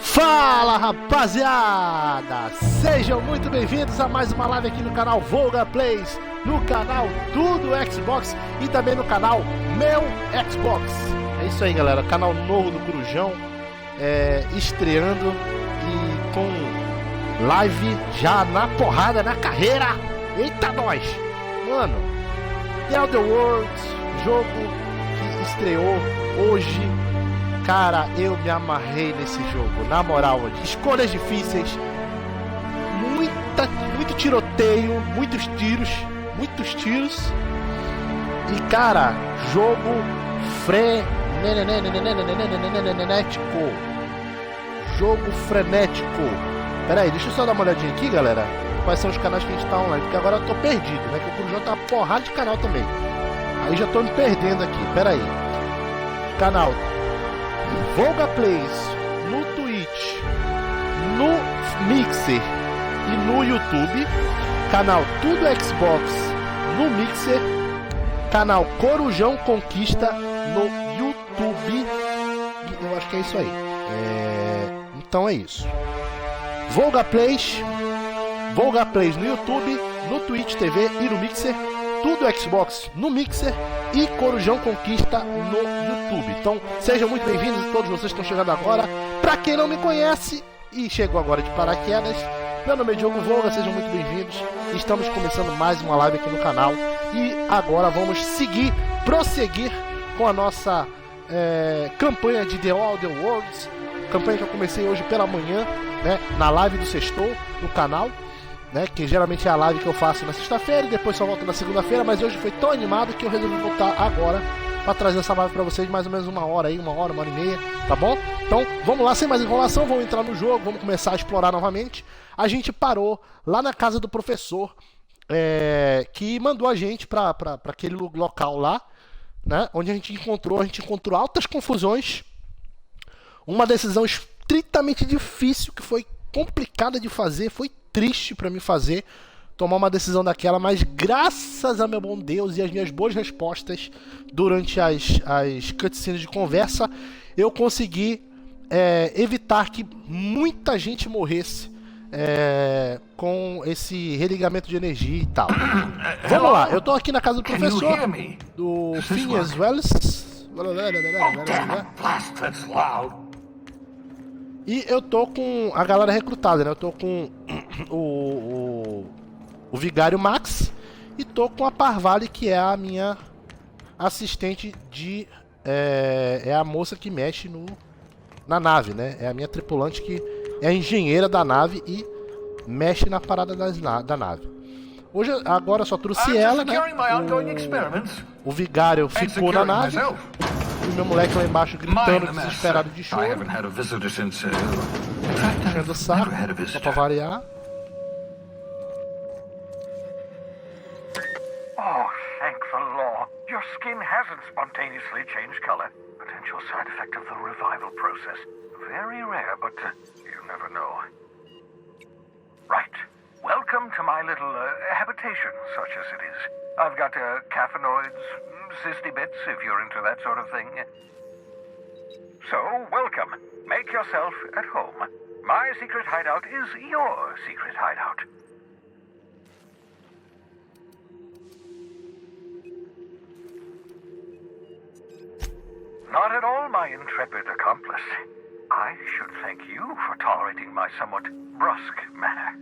Fala, rapaziada! Sejam muito bem-vindos a mais uma live aqui no canal Volga Plays, no canal Tudo Xbox e também no canal Meu Xbox. É isso aí, galera, canal novo do Corujão, estreando e com live já na porrada, na carreira. Eita nós! Mano, The Elder Worlds, jogo que estreou hoje. Cara, eu me amarrei nesse jogo, na moral, escolhas difíceis, muito tiroteio, muitos tiros, e cara, jogo frenético. Pera aí, deixa eu só dar uma olhadinha aqui, galera, quais são os canais que a gente tá online, porque agora eu tô perdido, né, que o Corujão tá uma porrada de canal também, aí já tô me perdendo aqui. Pera aí, canal Volga Plays no Twitch, no Mixer e no YouTube, canal Tudo Xbox no Mixer, canal Corujão Conquista no YouTube, eu acho que é isso aí. Então é isso. Volga Plays no YouTube, no Twitch TV e no Mixer, Tudo Xbox no Mixer e Corujão Conquista no YouTube. Então sejam muito bem-vindos, todos vocês que estão chegando agora. Pra quem não me conhece e chegou agora de paraquedas, meu nome é DIOGO VOLGA, sejam muito bem-vindos. Estamos começando mais uma live aqui no canal e agora vamos prosseguir com a nossa campanha de The Elder Worlds, campanha que eu comecei hoje pela manhã, né, na live do Sextou no canal, né, que geralmente é a live que eu faço na sexta-feira e depois só volto na segunda-feira, mas hoje foi tão animado que eu resolvi voltar agora para trazer essa live para vocês, mais ou menos uma hora aí, uma hora e meia, tá bom? Então vamos lá, sem mais enrolação, vamos entrar no jogo, vamos começar a explorar novamente. A gente parou lá na casa do professor, que mandou a gente para aquele local lá, né, onde a gente encontrou altas confusões, uma decisão estritamente difícil, que foi complicada de fazer, foi triste pra mim tomar uma decisão daquela, mas graças a meu bom Deus e as minhas boas respostas durante as cutscenes de conversa, eu consegui evitar que muita gente morresse com esse religamento de energia e tal. Vamos lá, eu tô aqui na casa do professor, do Phineas Wells. E eu tô com a galera recrutada, né? Eu tô com o Vigário Max e tô com a Parvale, que é a minha assistente de... é a moça que mexe na nave, né? É a minha tripulante que é a engenheira da nave e mexe na parada da nave. Hoje, agora só trouxe ela, né? O Vigário ficou na nave. E o meu moleque lá embaixo gritando, desesperado de choro. Enchendo o saco, só pra variar. Oh, thank the law. Your skin hasn't spontaneously changed color. Potential side effect of the revival process. Very rare, but you never know. Right. Welcome to my little habitation, such as it is. I've got caffeinoids, cysty bits, if you're into that sort of thing. So, welcome. Make yourself at home. My secret hideout is your secret hideout. Not at all, my intrepid accomplice. I should thank you for tolerating my somewhat brusque manner.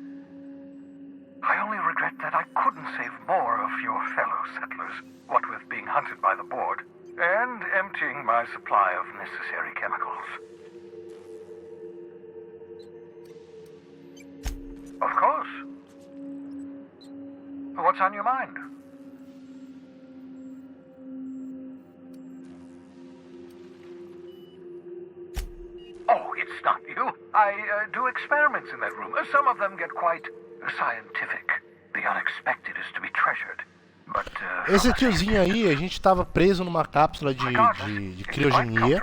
I only regret that I couldn't save more of your fellow settlers, what with being hunted by the board, and emptying my supply of necessary chemicals. Of course. What's on your mind? Oh, it's not you. I do experiments in that room. Some of them get quite scientific. The unexpected is to be treasured. But, esse tiozinho aí, a gente tava preso numa cápsula de criogenia,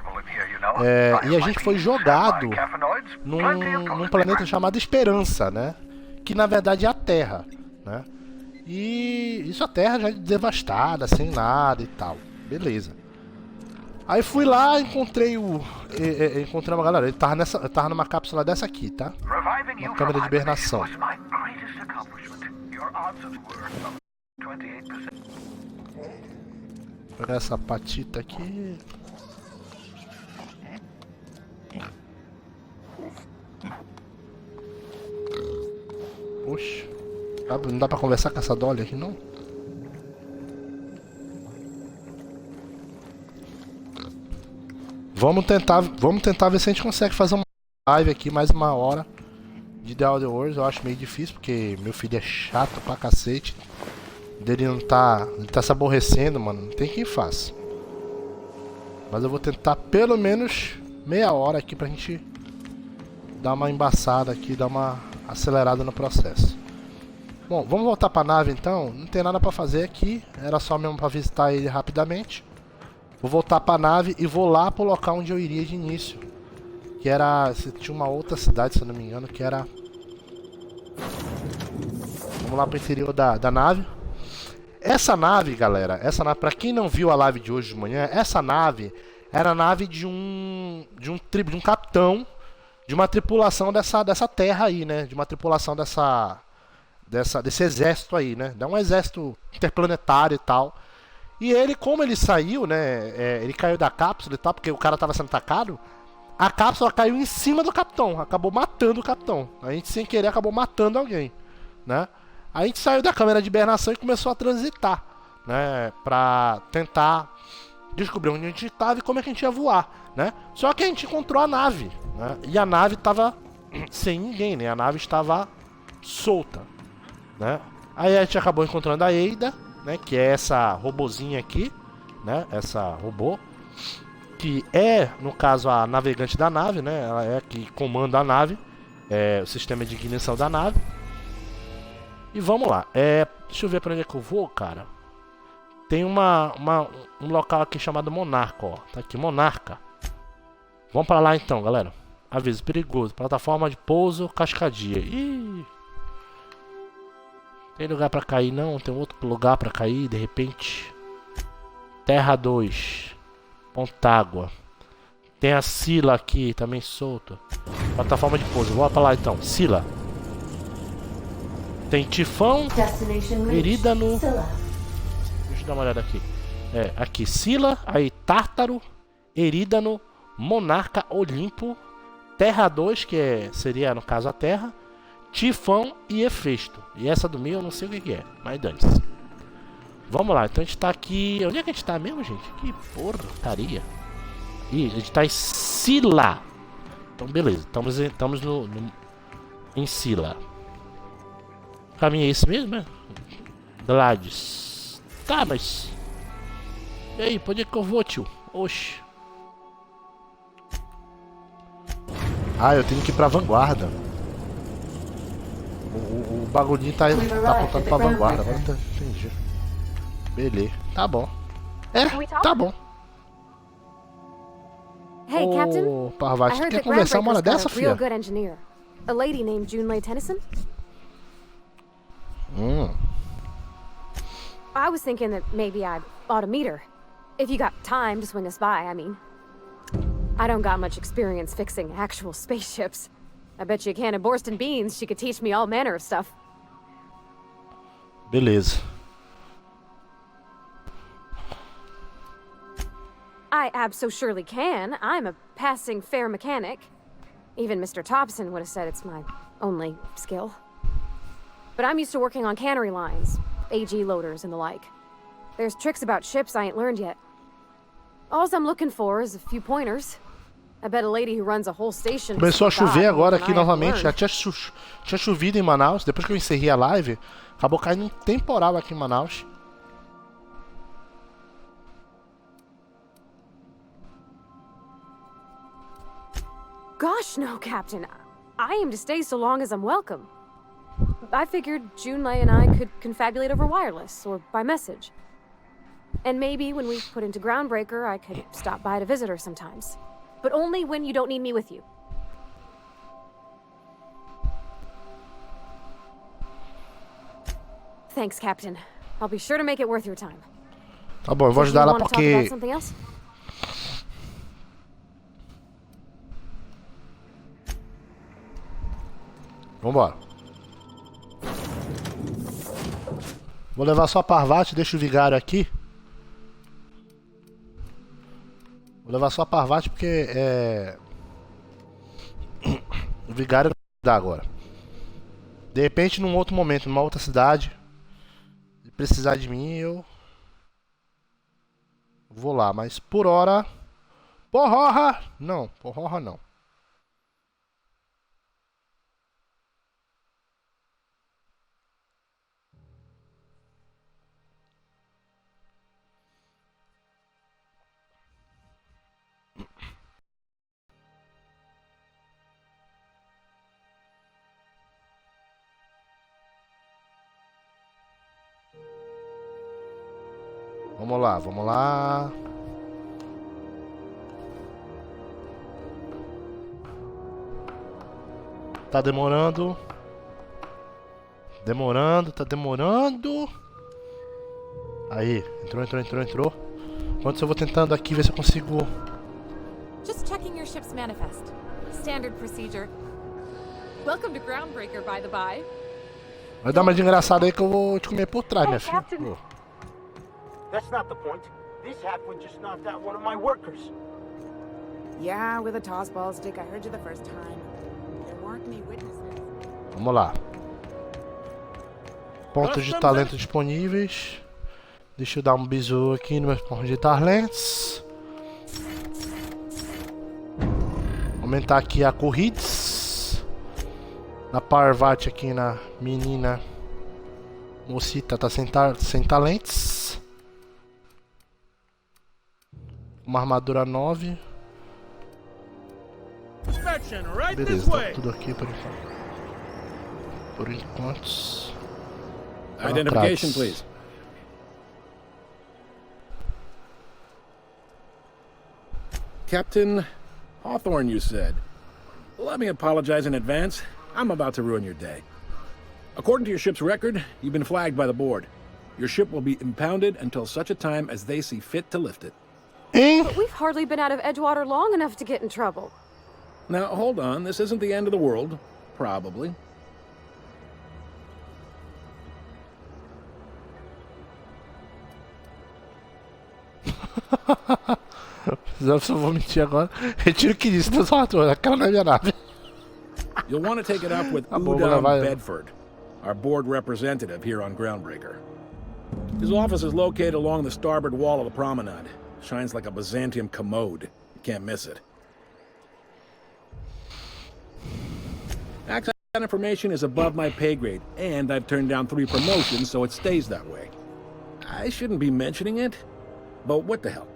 e a gente foi jogado num planeta chamado Esperança, né? Que na verdade é a Terra, né? E isso, a Terra já é devastada, sem nada e tal. Beleza. Aí fui lá, encontrei encontrei uma galera. Ele tava numa cápsula dessa aqui, tá? Uma câmera de hibernação. Vou pegar essa patita aqui. Oxe, não dá pra conversar com essa Dolly aqui não? Vamos tentar ver se a gente consegue fazer uma live aqui, mais uma hora de The Other Worlds. Eu acho meio difícil, porque meu filho é chato pra cacete. Ele não tá, ele tá se aborrecendo, mano. Não tem quem faça. Mas eu vou tentar pelo menos meia hora aqui pra gente dar uma embaçada aqui, dar uma acelerada no processo. Bom, vamos voltar pra nave então. Não tem nada pra fazer aqui. Era só mesmo pra visitar ele rapidamente. Vou voltar pra nave e vou lá pro local onde eu iria de início. Que era... tinha uma outra cidade, se eu não me engano, que era... Vamos lá pro interior da nave. Essa nave, galera, essa nave, pra quem não viu a live de hoje de manhã, essa nave era a nave de um capitão de uma tripulação dessa terra aí, né? De uma tripulação desse exército aí, né? É um exército interplanetário e tal. E ele, como ele saiu, né? Ele caiu da cápsula e tal, porque o cara tava sendo atacado. A cápsula caiu em cima do capitão, acabou matando o capitão. A gente, sem querer, acabou matando alguém, né? A gente saiu da câmera de hibernação e começou a transitar, né? Pra tentar descobrir onde a gente estava e como é que a gente ia voar, né? Só que a gente encontrou a nave, né? E a nave estava sem ninguém, né? A nave estava solta, né? Aí a gente acabou encontrando a Ada, né? Que é essa robozinha aqui, né? Essa robô, que é, no caso, a navegante da nave, né? Ela é a que comanda a nave, o sistema de ignição da nave. E vamos lá, deixa eu ver pra onde é que eu vou, cara. Tem um local aqui chamado Monarca, ó. Tá aqui, Monarca. Vamos pra lá então, galera. Aviso perigoso, plataforma de pouso, cascadia. Ih. Tem lugar pra cair não? Tem outro lugar pra cair, de repente. Terra 2. Pontágua. Tem a Sila aqui, também solta. Plataforma de pouso, vamos pra lá então. Sila. Tem Tifão, Erídano. Deixa eu dar uma olhada aqui. Aqui, Sila, aí Tártaro, Erídano, Monarca, Olimpo, Terra 2, que seria no caso a Terra, Tifão e Hefesto. E essa do meio eu não sei o que é, mas dane-se. Vamos lá, então a gente tá aqui. Onde é que a gente tá mesmo, gente? Que porcaria. Ih, a gente tá em Sila. Então beleza, estamos em Sila. O caminho é esse mesmo, né? Gladys. Tá, mas... E aí, pra onde é que eu vou, tio? Oxi. Ah, eu tenho que ir pra vanguarda. O bagulhinho tá apontando pra vanguarda. Agora tá... Entendi. Beleza. Tá bom. Tá bom. Hey, Captain. Parvati, quer conversar uma hora dessa, filha? A lady named Junlei Tennyson? I was thinking that maybe I ought to meet her. If you got time to swing us by, I mean. I don't got much experience fixing actual spaceships. I bet you a can of Borston beans she could teach me all manner of stuff. Beleza. I abso-surely can. I'm a passing fair mechanic. Even Mr. Thompson would have said it's my only skill. But I'm used to working on cannery lines, AG loaders and the like. There's tricks about ships I ain't learned yet. All I'm looking for is a few pointers. I bet a lady who runs a whole station... Começou a chover agora aqui novamente. Já tinha chovido em Manaus. Depois que eu encerrei a live, acabou caindo um temporal aqui em Manaus. Gosh, no, Captain. I aim to stay so long as I'm welcome. I figured Junlei and I could confabulate over wireless or by message. And maybe when we put into Groundbreaker, I could stop by to visit her sometimes. But only when you don't need me with you. Thanks, Captain. I'll be sure to make it worth your time. Tá bom, eu vou ajudar ela porque... Vambora. Vou levar só a Parvati, deixa o vigário aqui. Vou levar só a Parvati porque o vigário não dá agora. De repente, num outro momento, numa outra cidade, se precisar de mim, eu vou lá. Mas por hora... Porra! Não, porra não. Vamos lá, vamos lá. Tá demorando. Tá demorando. Aí, entrou. Enquanto eu vou tentando aqui ver se eu consigo. Just checking your ship's manifest. Standard procedure. Welcome to Groundbreaker, by the by. Vai dar uma de engraçada aí que eu vou te comer por trás, minha filha. Oh. That's not the point. This halfwit just knocked out one of my workers. Yeah, with a tossball stick. I heard you the first time. There weren't any witnesses. Vamos lá. Pontos de talento disponíveis. Deixa eu dar um bisu aqui nos meus pontos de talentos. Aumentar aqui a corridas. Na Parvati aqui na menina mocita tá sem talentos. Uma armadura 9. Beleza, tá tudo aqui por enquanto. Por enquanto. Identification, please. Captain Hawthorne, you said. Let me apologize in advance. I'm about to ruin your day. According to your ship's record, you've been flagged by the board. Your ship will be impounded until such a time as they see fit to lift it. But we've hardly been out of Edgewater long enough to get in trouble. Now, hold on. This isn't the end of the world. Probably. Se eu vou mentir agora, retiro o que disse, Deus ator, aquela não é minha nave. You'll want to take it up with Udom Bedford, our board representative here on Groundbreaker. His office is located along the starboard wall of the promenade. Shines like a Byzantium commode. You can't miss it. Access information is above my pay grade, and I've turned down 3 promotions, so it stays that way. I shouldn't be mentioning it, but what the hell?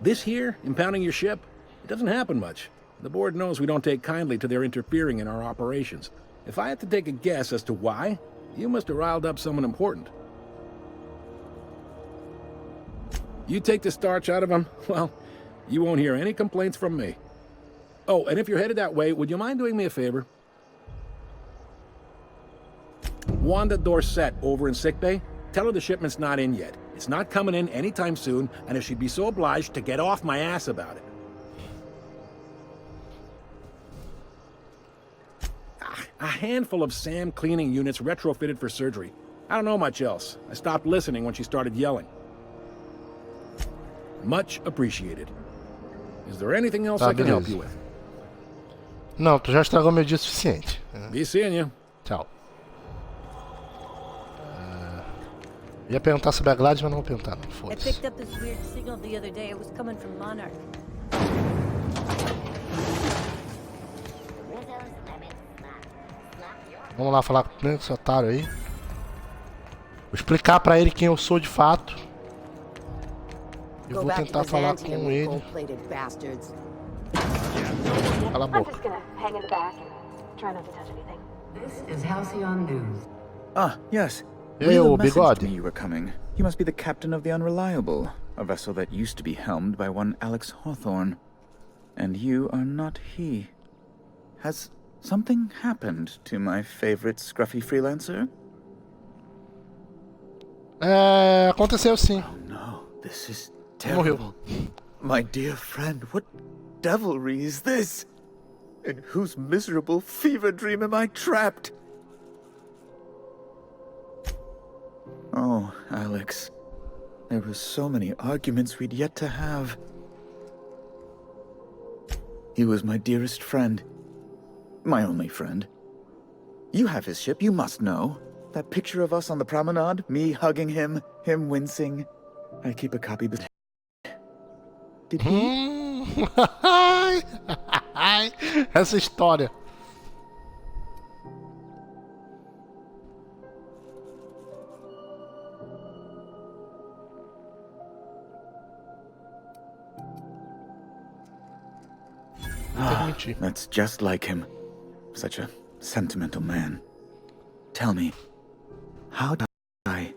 This here, impounding your ship, it doesn't happen much. The board knows we don't take kindly to their interfering in our operations. If I had to take a guess as to why, you must have riled up someone important. You take the starch out of them, well, you won't hear any complaints from me. Oh, and if you're headed that way, would you mind doing me a favor? Wanda Dorset over in sickbay, tell her the shipment's not in yet. It's not coming in anytime soon, and if she'd be so obliged to get off my ass about it. A handful of SAM cleaning units retrofitted for surgery. I don't know much else. I stopped listening when she started yelling. Much appreciated. Is there anything else I can help you with? Não, tu já estragou meu dia suficiente. Be seeing you. Tchau. Ia perguntar sobre a Gladys, mas não vou perguntar, não. I Foda-se. picked up this weird signal the other day. It was coming from Monarch. Vamos lá falar com esse otário aí. Vou explicar pra ele quem eu sou de fato. E vou tentar falar com ele. Cala a I'm boca. just gonna hang in the back and try not to touch anything. This is Halcyon News. Ah, yes. E aí, ô bigode? You were coming. You must be the captain of the Unreliable, a vessel that used to be helmed by one Alex Hawthorne. And you are not he. Has something happened to my favorite scruffy freelancer? Aconteceu sim. Oh no, this is terrible. My dear friend, what devilry is this? In whose miserable fever dream am I trapped? Oh, Alex. There were so many arguments we'd yet to have. He was my dearest friend. My only friend. You have his ship, you must know. That picture of us on the promenade, me hugging him, him wincing. I keep a copy, but... Did he? Essa história. That's just like him. Such a sentimental man. Tell me, how did I...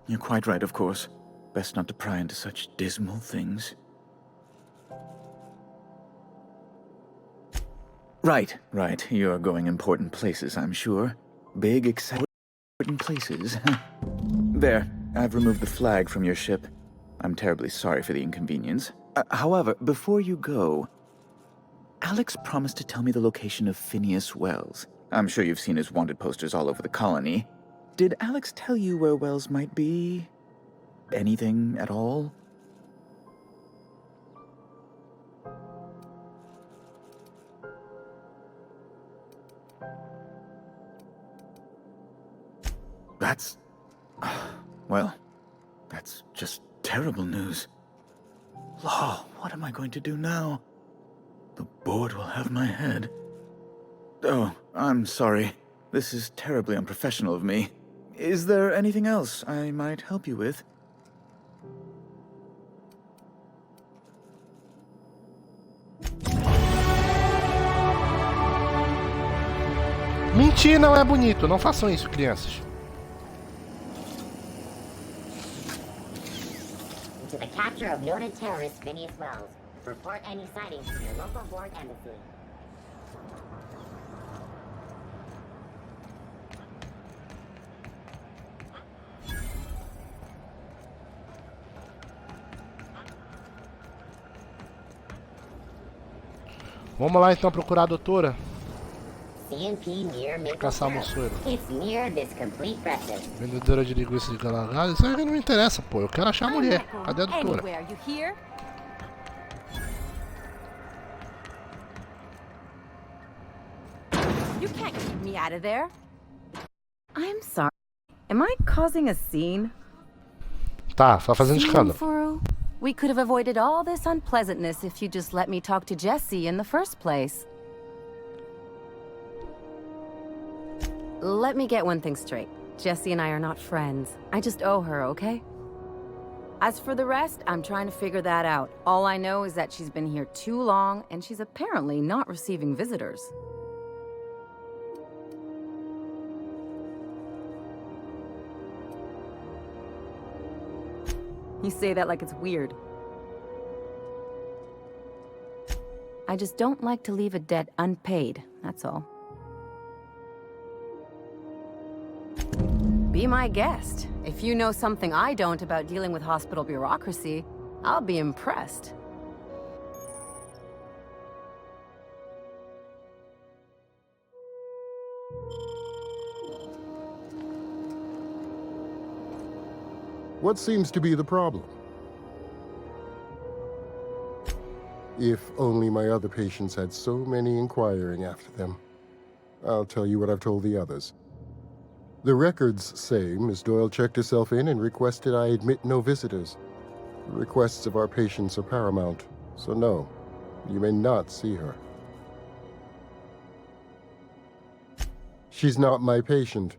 You're quite right, of course. Best not to pry into such dismal things. Right. You're going important places, I'm sure. Big, exciting places. There, I've removed the flag from your ship. I'm terribly sorry for the inconvenience. However, before you go, Alex promised to tell me the location of Phineas Wells. I'm sure you've seen his wanted posters all over the colony. Did Alex tell you where Wells might be? Anything at all? That's... well, that's just terrible news. Law, what am I going to do now? The board will have my head. Oh, I'm sorry. This is terribly unprofessional of me. Is there anything else I might help you with? Mentir não é bonito, não façam isso, crianças. To the capture of noted terrorist Phineas Wells. Report any sightings to your local board embassy. Vamos lá então procurar a doutora. CMP near Maple Caçar Syrup. moçoeiro. It's near this complete breakfast. Vendedora de linguiça de galagada. Isso aí não me interessa, pô. Eu quero achar a mulher. Cadê a doutora? Anywhere, you hear? You can't keep me out of there. I'm sorry. Am I causing a scene? Tá fazendo escândalo. Furu? We could have avoided all this unpleasantness if you just let me talk to Jessie in the first place. Let me get one thing straight. Jessie and I are not friends. I just owe her, okay? As for the rest, I'm trying to figure that out. All I know is that she's been here too long, and she's apparently not receiving visitors. You say that like it's weird. I just don't like to leave a debt unpaid, that's all. Be my guest. If you know something I don't about dealing with hospital bureaucracy, I'll be impressed. What seems to be the problem? If only my other patients had so many inquiring after them. I'll tell you what I've told the others. The records say Miss Doyle checked herself in and requested I admit no visitors. The requests of our patients are paramount, so no, you may not see her. She's not my patient.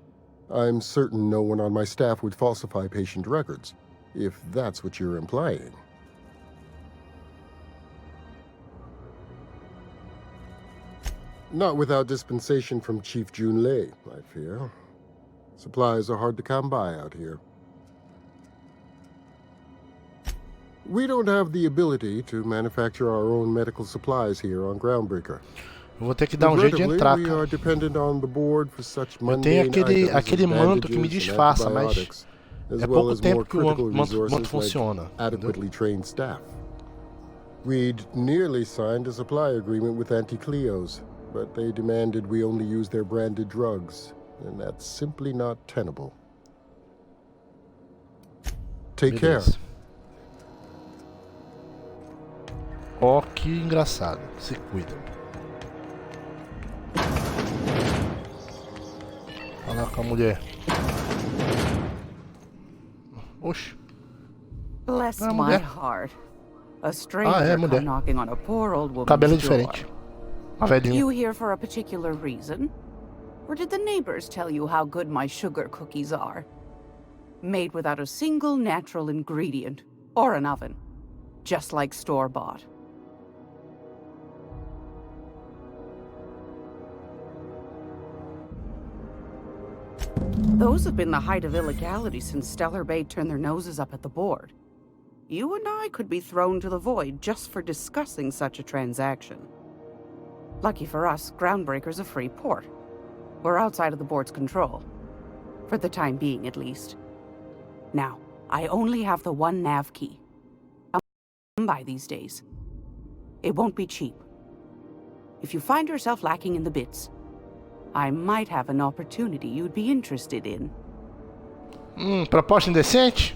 I'm certain no one on my staff would falsify patient records, if that's what you're implying. Not without dispensation from Chief Jun Lei, I fear. Supplies are hard to come by out here. We don't have the ability to manufacture our own medical supplies here on Groundbreaker. Eu vou ter que dar um jeito de entrar, cara. Eu tenho aquele manto que me disfarça, mas é pouco tempo que o manto funciona. We'd nearly signed a supply agreement with Anti-Cleos, but they demanded we only use their branded drugs, and that's simply not tenable. Take care. Ó, que engraçado. Se cuida. Falar com a mulher. Oxi. Bless Ah, my mulher. heart. A stranger mulher. come knocking on a poor old woman's Cabelo door. diferente. A velhinha. You here for a particular reason? Or did the neighbors tell you how good my sugar cookies are? Made without a single natural ingredient, or an oven. Just like store-bought. Those have been the height of illegality since Stellar Bay turned their noses up at the board. You and I could be thrown to the void just for discussing such a transaction. Lucky for us, Groundbreaker's a free port. We're outside of the board's control. For the time being, at least. Now, I only have the one nav key. I'm by these days. It won't be cheap. If you find yourself lacking in the bits, I might have an opportunity you'd be interested in. Proposta indecente?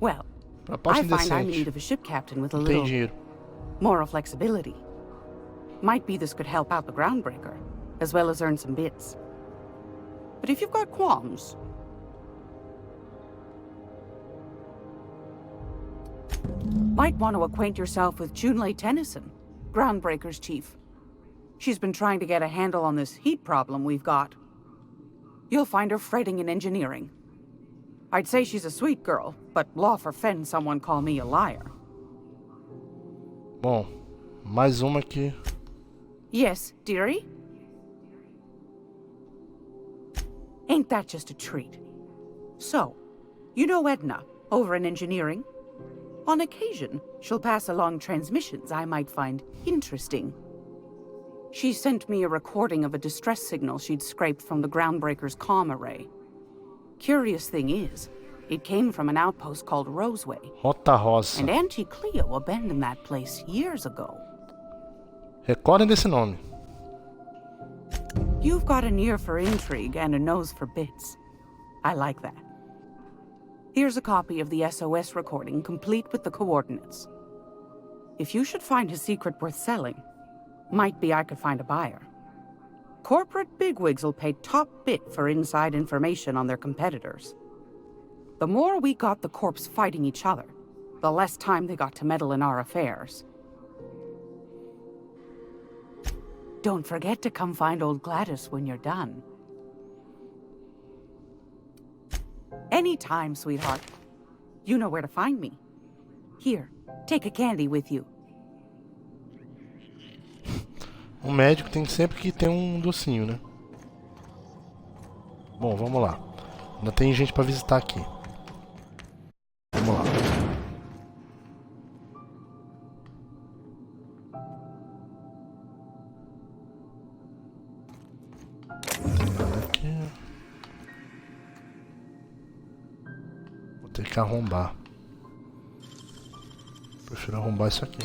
Well, Proposta I find I'm in indecente. need of a ship captain with a Não tem little dinheiro. moral flexibility. Might be this could help out the Groundbreaker, as well as earn some bits. But if you've got qualms... Might want to acquaint yourself with Junlei Tennyson, Groundbreaker's chief. She's been trying to get a handle on this heat problem we've got. You'll find her fretting in engineering. I'd say she's a sweet girl, but law forfend someone call me a liar. Bom, mais uma aqui. Yes, dearie? Ain't that just a treat? So, you know Edna, over in engineering? On occasion, she'll pass along transmissions I might find interesting. She sent me a recording of a distress signal she'd scraped from the Groundbreaker's comm array. Curious thing is, it came from an outpost called Roseway. Rota Rosa. And Auntie Cleo abandoned that place years ago. Recordem desse nome. You've got an ear for intrigue and a nose for bits. I like that. Here's a copy of the SOS recording, complete with the coordinates. If you should find his secret worth selling, might be I could find a buyer. Corporate bigwigs will pay top bit for inside information on their competitors. The more we got the corps fighting each other, the less time they got to meddle in our affairs. Don't forget to come find old Gladys when you're done. Anytime, sweetheart. You know where to find me. Here, take a candy with you. O médico tem sempre que ter um docinho, né? Bom, vamos lá. Ainda tem gente pra visitar aqui. Vamos lá. Aqui. Vou ter que arrombar. Prefiro arrombar isso aqui.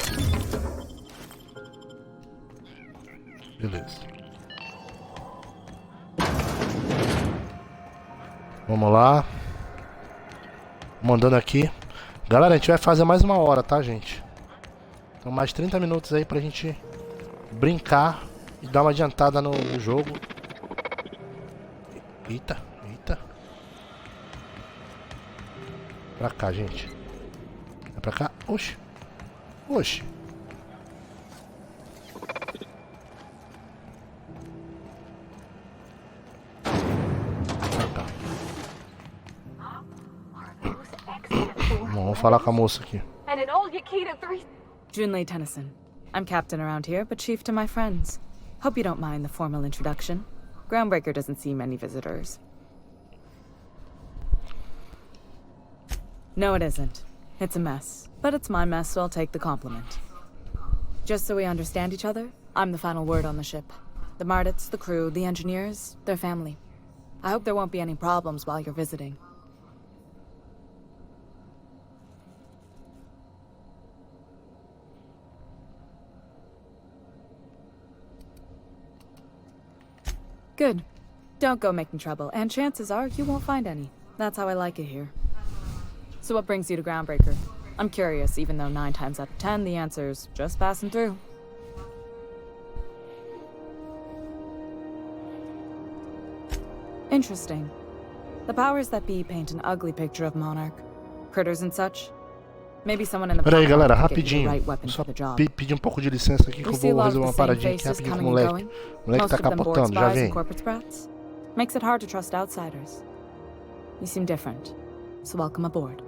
Beleza. Vamos lá. Mandando aqui. Galera, a gente vai fazer mais uma hora, tá, gente? Então mais 30 minutos aí pra gente brincar e dar uma adiantada no jogo. Eita, eita. Pra cá, gente. É pra cá. Oxi. Oxi. Vamos falar com a moça aqui. Junlei Tennyson. I'm captain around here, but chief to my friends. Hope you don't mind the formal introduction. Groundbreaker doesn't see many visitors. No, it isn't. It's a mess. But it's my mess, so I'll take the compliment. Just so we understand each other, I'm the final word on the ship. The Mardits, the crew, the engineers, their family. I hope there won't be any problems while you're visiting. Good. Don't go making trouble, and chances are you won't find any. That's how I like it here. So what brings you to Groundbreaker? I'm curious, even though 9 times out of 10 the answer's just passing through. Interesting. The powers that be paint an ugly picture of Monarch. Critters and such. Maybe someone in the Pera aí, galera, could get you the rapidinho. right weapon Só for the job. pedir um pouco de licença aqui que eu We see a vou lot of resolver the uma same paradinha aqui faces rapidinho com o coming and moleque. going. O moleque Most tá of them board capotando, já spies and vem. corporate sprats. Makes it hard to trust outsiders. You seem different, so welcome aboard.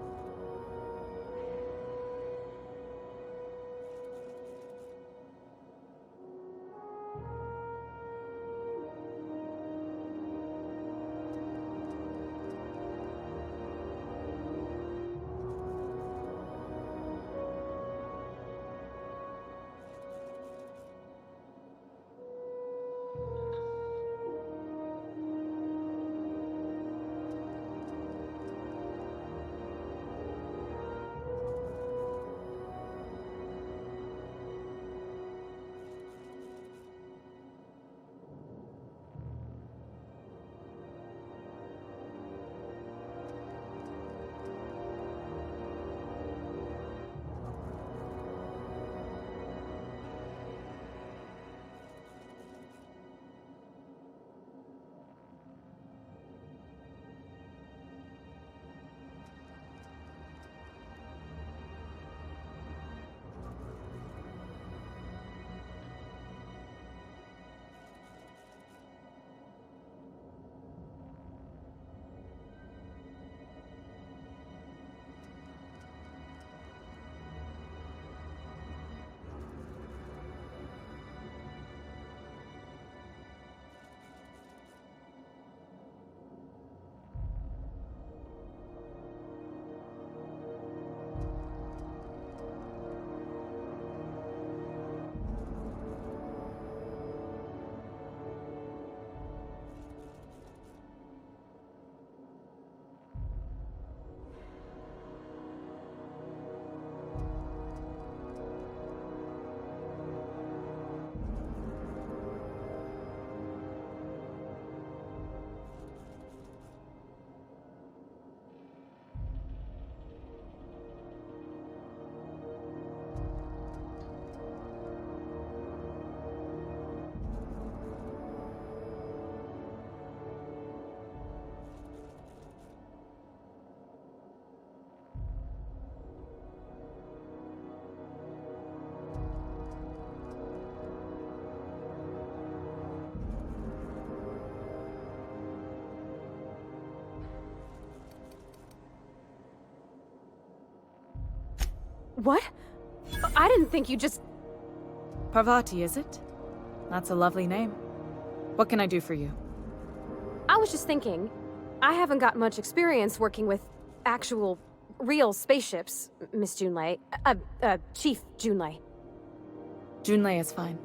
What? I didn't think you just... Parvati, is it? That's a lovely name. What can I do for you? I was just thinking, I haven't got much experience working with actual, real spaceships, Miss Junlei. Chief Junlei. Junlei is fine.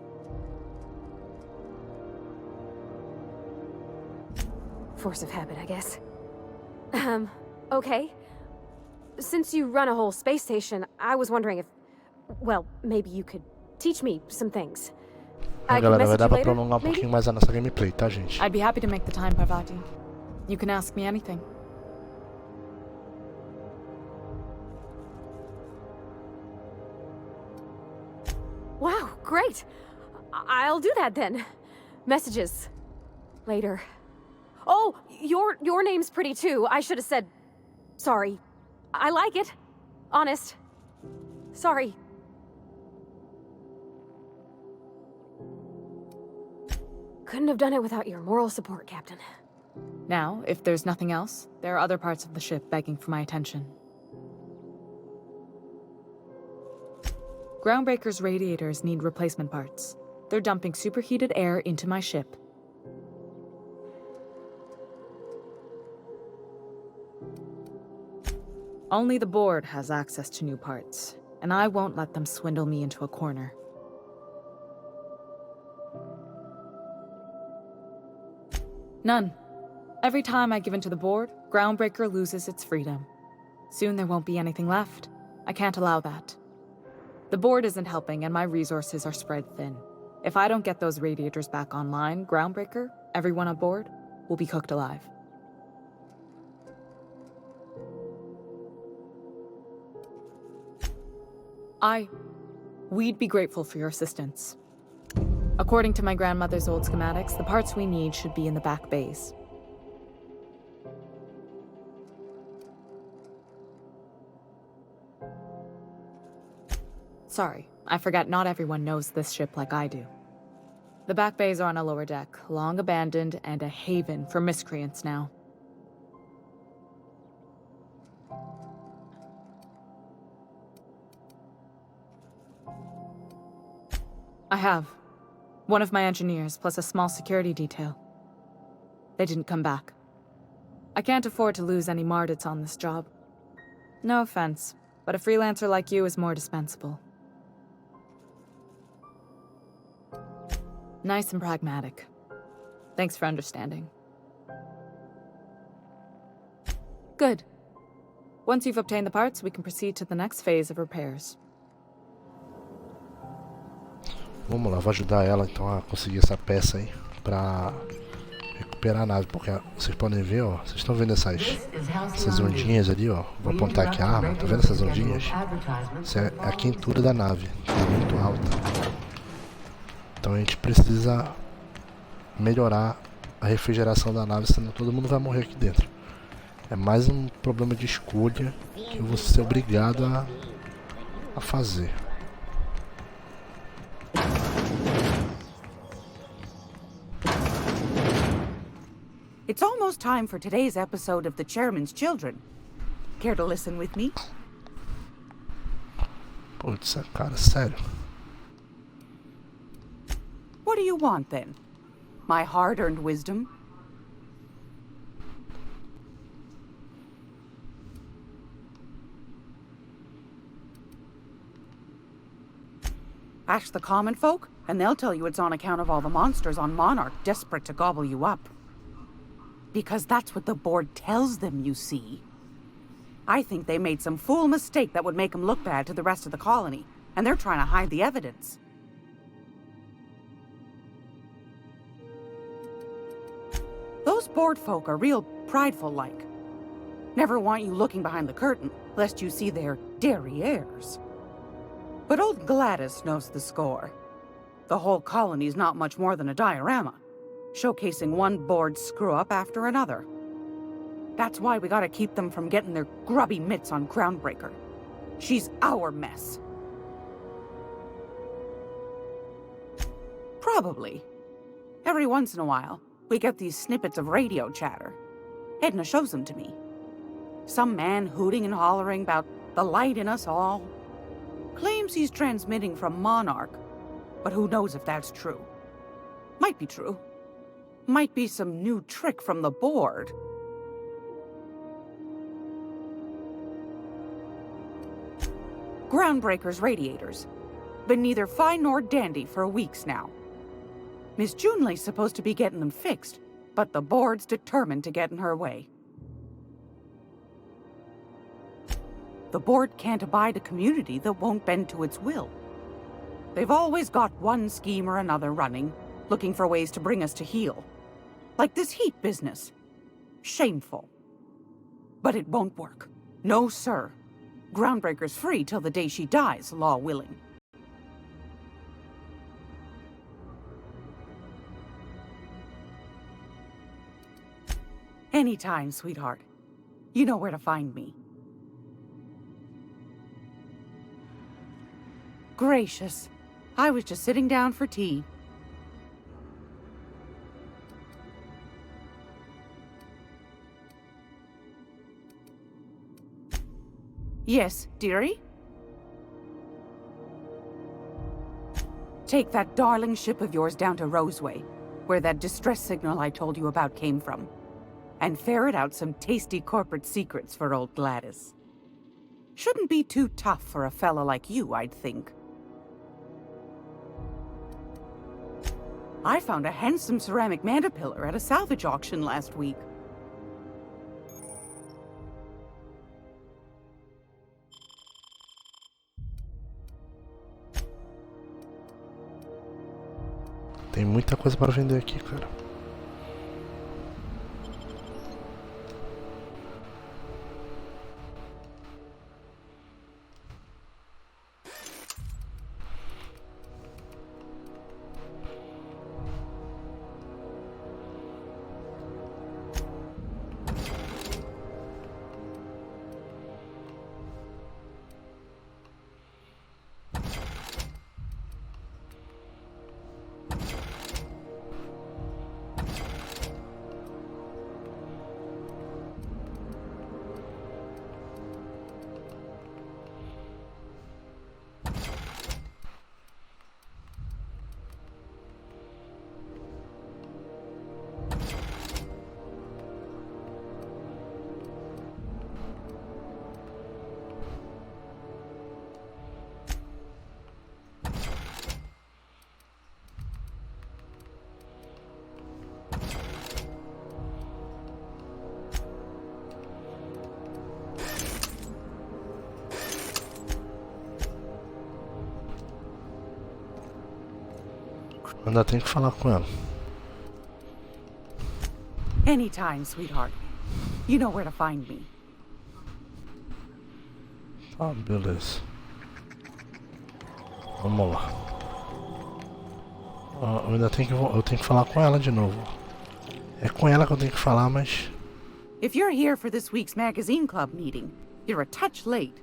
Force of habit, I guess. Okay. Since you run a whole space station, I was wondering if... Well, maybe you could teach me some things. Galera, vai dar pra prolongar pouquinho mais a nossa gameplay, tá, gente? I'd be happy to make the time, Parvati. You can ask me anything. Wow, great! I'll do that then. Messages. Later. Oh, your name's pretty too. I should have said... Sorry. I like it. Honest. Sorry. Couldn't have done it without your moral support, Captain. Now, if there's nothing else, there are other parts of the ship begging for my attention. Groundbreaker's radiators need replacement parts. They're dumping superheated air into my ship. Only the board has access to new parts, and I won't let them swindle me into a corner. None. Every time I give in to the board, Groundbreaker loses its freedom. Soon there won't be anything left. I can't allow that. The board isn't helping and my resources are spread thin. If I don't get those radiators back online, Groundbreaker everyone on board will be cooked alive. We'd be grateful for your assistance. According to my grandmother's old schematics, the parts we need should be in the back bays. Sorry, I forgot not everyone knows this ship like I do. The back bays are on a lower deck, long abandoned and a haven for miscreants now. I have. One of my engineers, plus a small security detail. They didn't come back. I can't afford to lose any Mardits on this job. No offense, but a freelancer like you is more dispensable. Nice and pragmatic. Thanks for understanding. Good. Once you've obtained the parts, we can proceed to the next phase of repairs. Vamos lá, vou ajudar ela então a conseguir essa peça aí pra recuperar a nave, porque vocês podem ver, ó, vocês estão vendo essas ondinhas ali, ó, vou apontar aqui a arma, tá vendo essas ondinhas? Isso é a quentura da nave, é muito alta. Então a gente precisa melhorar a refrigeração da nave, senão todo mundo vai morrer aqui dentro. É mais um problema de escolha que eu vou ser obrigado a fazer. It's almost time for today's episode of The Chairman's Children. Care to listen with me? Putz, cara, sério. What do you want, then? My hard-earned wisdom? Ask the common folk, and they'll tell you it's on account of all the monsters on Monarch desperate to gobble you up. Because that's what the board tells them, you see. I think they made some fool mistake that would make them look bad to the rest of the colony, and they're trying to hide the evidence. Those board folk are real prideful-like. Never want you looking behind the curtain, lest you see their derrieres. But old Gladys knows the score. The whole colony's not much more than a diorama, showcasing one board screw-up after another. That's why we gotta keep them from getting their grubby mitts on Groundbreaker. She's our mess. Probably. Every once in a while, we get these snippets of radio chatter. Edna shows them to me. Some man hooting and hollering about the light in us all. Claims he's transmitting from Monarch, but who knows if that's true. Might be true. Might be some new trick from the board. Groundbreaker's radiators. Been neither fine nor dandy for weeks now. Miss Junley's supposed to be getting them fixed, but the board's determined to get in her way. The board can't abide a community that won't bend to its will. They've always got one scheme or another running, looking for ways to bring us to heel. Like this heat business. Shameful. But it won't work. No, sir. Groundbreaker's free till the day she dies, law willing. Anytime, sweetheart. You know where to find me. Gracious. I was just sitting down for tea. Yes, dearie? Take that darling ship of yours down to Roseway, where that distress signal I told you about came from, and ferret out some tasty corporate secrets for old Gladys. Shouldn't be too tough for a fella like you, I'd think. I found a handsome ceramic mandapillar at a salvage auction last week. Tem muita coisa para vender aqui, cara. Ainda tenho que falar com ela. Anytime, sweetheart. You know where to find me. Tá, beleza. Vamos lá. Eu ainda tenho que falar com ela de novo. É com ela que eu tenho que falar, mas... If you're here for this week's magazine club meeting, you're a touch late.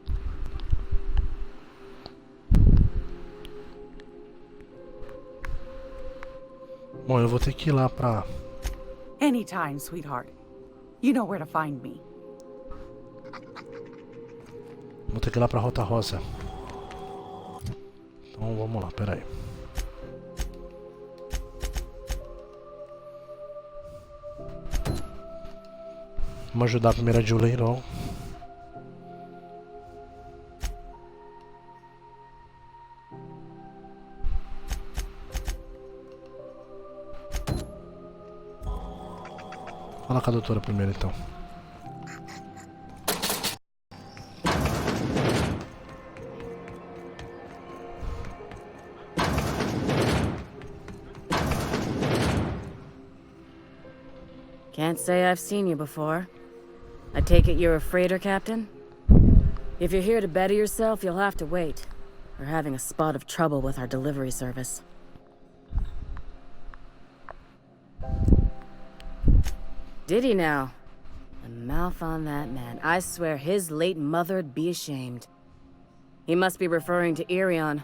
Bom, eu vou ter que ir lá pra... Anytime, sweetheart. You know where to find me. Vou ter que ir lá pra Rota Rosa. Então vamos lá, peraí. Vamos ajudar a primeira de o leilão. Fala com a doutora primeiro então. Can't say I've seen you before. I take it you're a freighter captain? If you're here to better yourself, you'll have to wait. We're having a spot of trouble with our delivery service. Did he now? The mouth on that man. I swear his late mother'd be ashamed. He must be referring to Irion.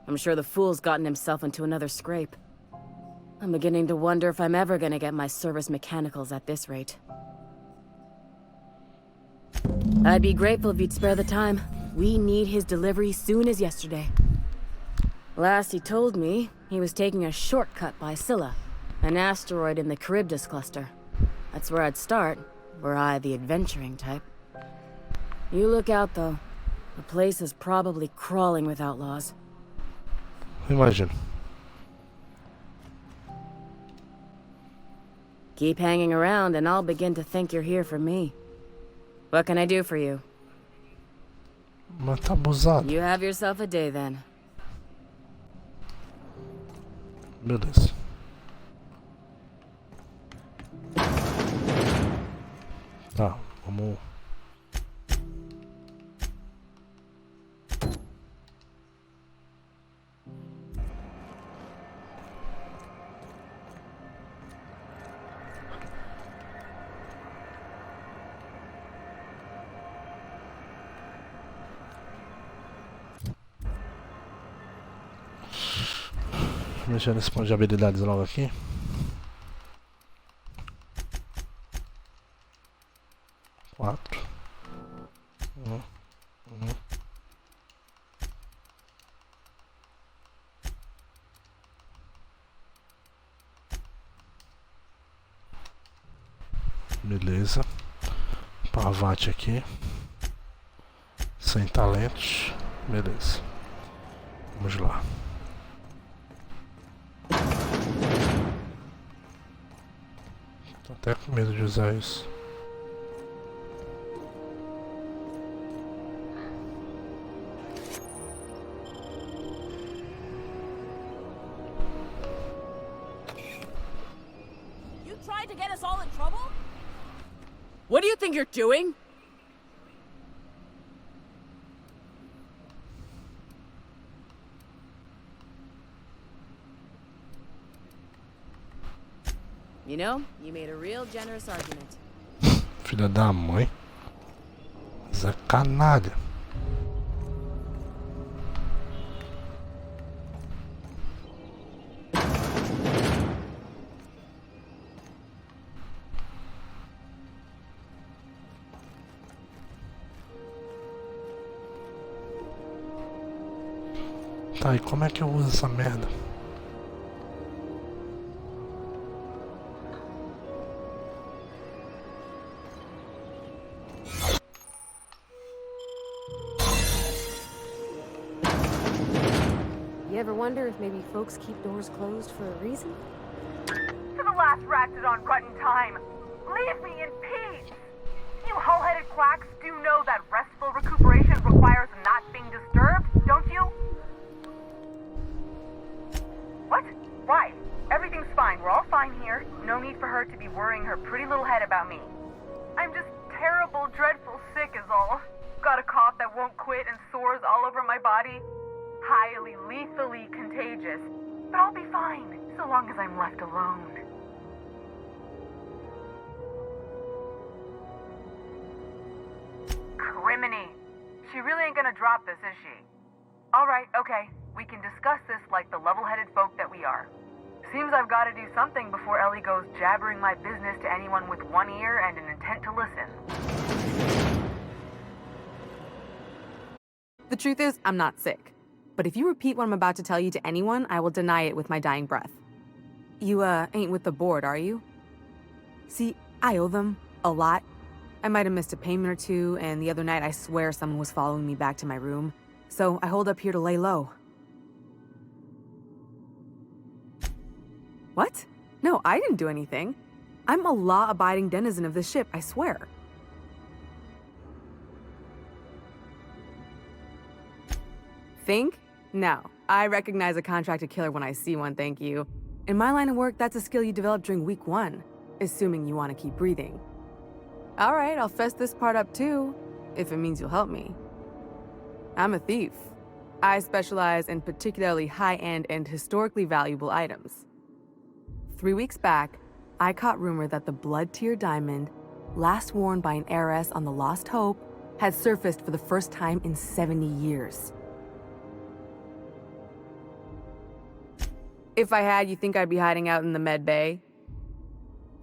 I'm sure the fool's gotten himself into another scrape. I'm beginning to wonder if I'm ever gonna get my service mechanicals at this rate. I'd be grateful if you'd spare the time. We need his delivery soon as yesterday. Last he told me, he was taking a shortcut by Scylla, an asteroid in the Charybdis cluster. That's where I'd start, were I the adventuring type. You look out, though. The place is probably crawling with outlaws. Imagine. Keep hanging around and I'll begin to think you're here for me. What can I do for you? Mas tá abusado. You have yourself a day then. Beleza. Tá, vamos... Mexer nesse ponto de habilidades logo aqui. Quatro. Beleza. Pavate aqui. Sem talentos. Beleza. Vamos lá. Tô até com medo de usar isso. You tried to get us all in trouble? What do you think you're doing? You know, you made a real generous argument. Filha da mãe. Zé canalha. Tá, e como é que eu uso essa merda? You ever wonder if maybe folks keep doors closed for a reason? To the last ratchet on rotten time, leave me in peace! You hull-headed quacks do know that restful recuperation requires not being disturbed, don't you? What? Why? Everything's fine. We're all fine here. No need for her to be worrying her pretty little head about me. I'm just terrible, dreadful sick is all. Got a cough that won't quit and sores all over my body. Highly, lethally contagious. But I'll be fine, so long as I'm left alone. Criminy. She really ain't gonna drop this, is she? Alright, okay. We can discuss this like the level-headed folk that we are. Seems I've got to do something before Ellie goes jabbering my business to anyone with one ear and an intent to listen. The truth is, I'm not sick. But if you repeat what I'm about to tell you to anyone, I will deny it with my dying breath. You, ain't with the board, are you? See, I owe them a lot. I might have missed a payment or two, and the other night I swear someone was following me back to my room. So I hold up here to lay low. What? No, I didn't do anything. I'm a law-abiding denizen of this ship, I swear. Think? No. I recognize a contracted killer when I see one, thank you. In my line of work, that's a skill you develop during week 1, assuming you want to keep breathing. All right, I'll fess this part up too, if it means you'll help me. I'm a thief. I specialize in particularly high-end and historically valuable items. 3 weeks back, I caught rumor that the blood-tier diamond, last worn by an heiress on the Lost Hope, had surfaced for the first time in 70 years. If I had, you think I'd be hiding out in the med bay?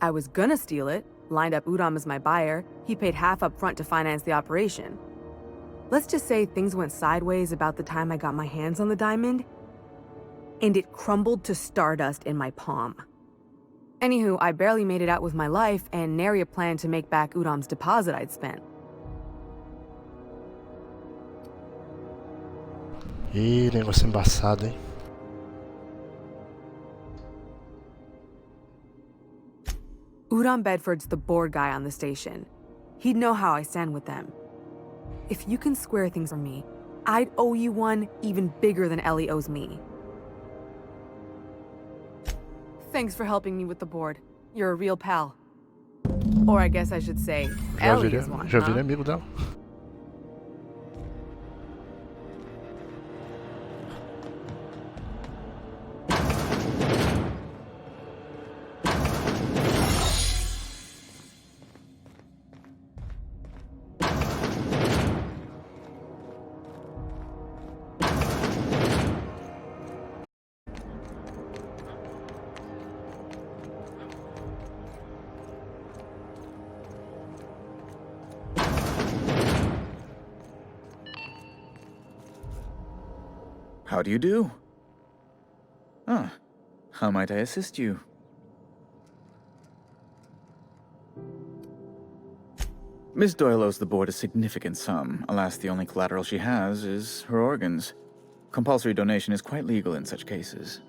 I was gonna steal it, lined up Udom as my buyer. He paid half up front to finance the operation. Let's just say things went sideways about the time I got my hands on the diamond, and it crumbled to stardust in my palm. Anywho, I barely made it out with my life, and nary a plan to make back Udom's deposit I'd spent. Ih, negócio embaçado, hein? Udom Bedford's the board guy on the station. He'd know how I stand with them. If you can square things for me, I'd owe you one even bigger than Ellie owes me. Thanks for helping me with the board. You're a real pal. Or I guess I should say, Ellie is one, Já virei amigo dela. How do you do? Ah, how might I assist you? Miss Doyle owes the board a significant sum. Alas, the only collateral she has is her organs. Compulsory donation is quite legal in such cases.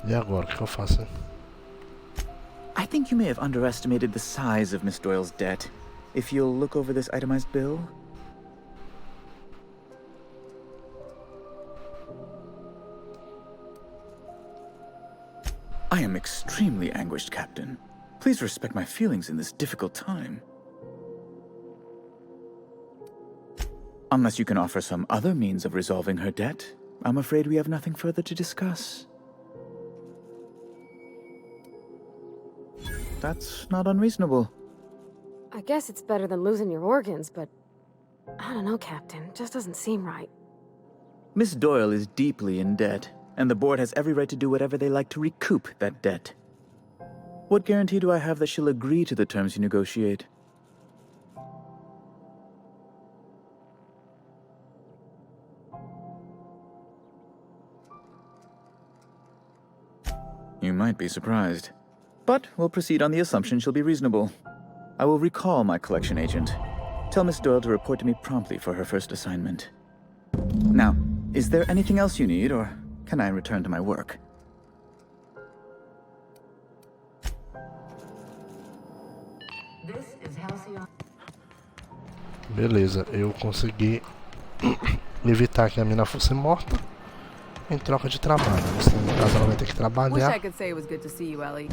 E agora, o que eu faço, hein? I think you may have underestimated the size of Miss Doyle's debt. If you'll look over this itemized bill. I am extremely anguished, Captain. Please respect my feelings in this difficult time. Unless you can offer some other means of resolving her debt, I'm afraid we have nothing further to discuss. That's not unreasonable. I guess it's better than losing your organs, but I don't know, Captain. It just doesn't seem right. Miss Doyle is deeply in debt, and the board has every right to do whatever they like to recoup that debt. What guarantee do I have that she'll agree to the terms you negotiate? You might be surprised. But we'll proceed on the assumption she'll be reasonable. I will recall my collection agent. Tell Miss Doyle to report to me promptly for her first assignment. Now, is there anything else you need, or can I return to my work? This is Halcyon. Beleza, eu consegui evitar que a mina fosse morta em troca de trabalho. No caso, ela vai ter que trabalhar. Wish I could say it was good to see you, Ellie.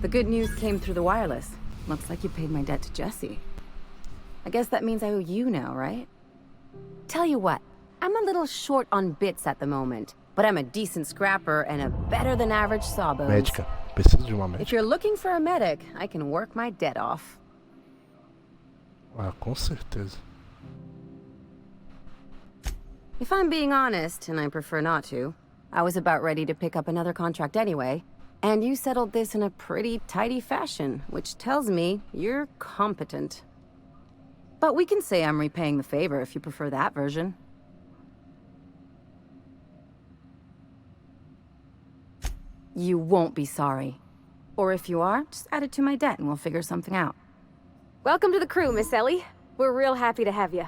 The good news came through the wireless. Looks like you paid my debt to Jesse. I guess that means I owe you now, right? Tell you what, I'm a little short on bits at the moment, but I'm a decent scrapper and a better than average sawbones. Médica, preciso de uma médica. If you're looking for a medic, I can work my debt off. Ah, com certeza. If I'm being honest, and I prefer not to, I was about ready to pick up another contract anyway, and you settled this in a pretty tidy fashion, which tells me you're competent. But we can say I'm repaying the favor if you prefer that version. You won't be sorry. Or if you are, just add it to my debt and we'll figure something out. Welcome to the crew, Miss Ellie. We're real happy to have you.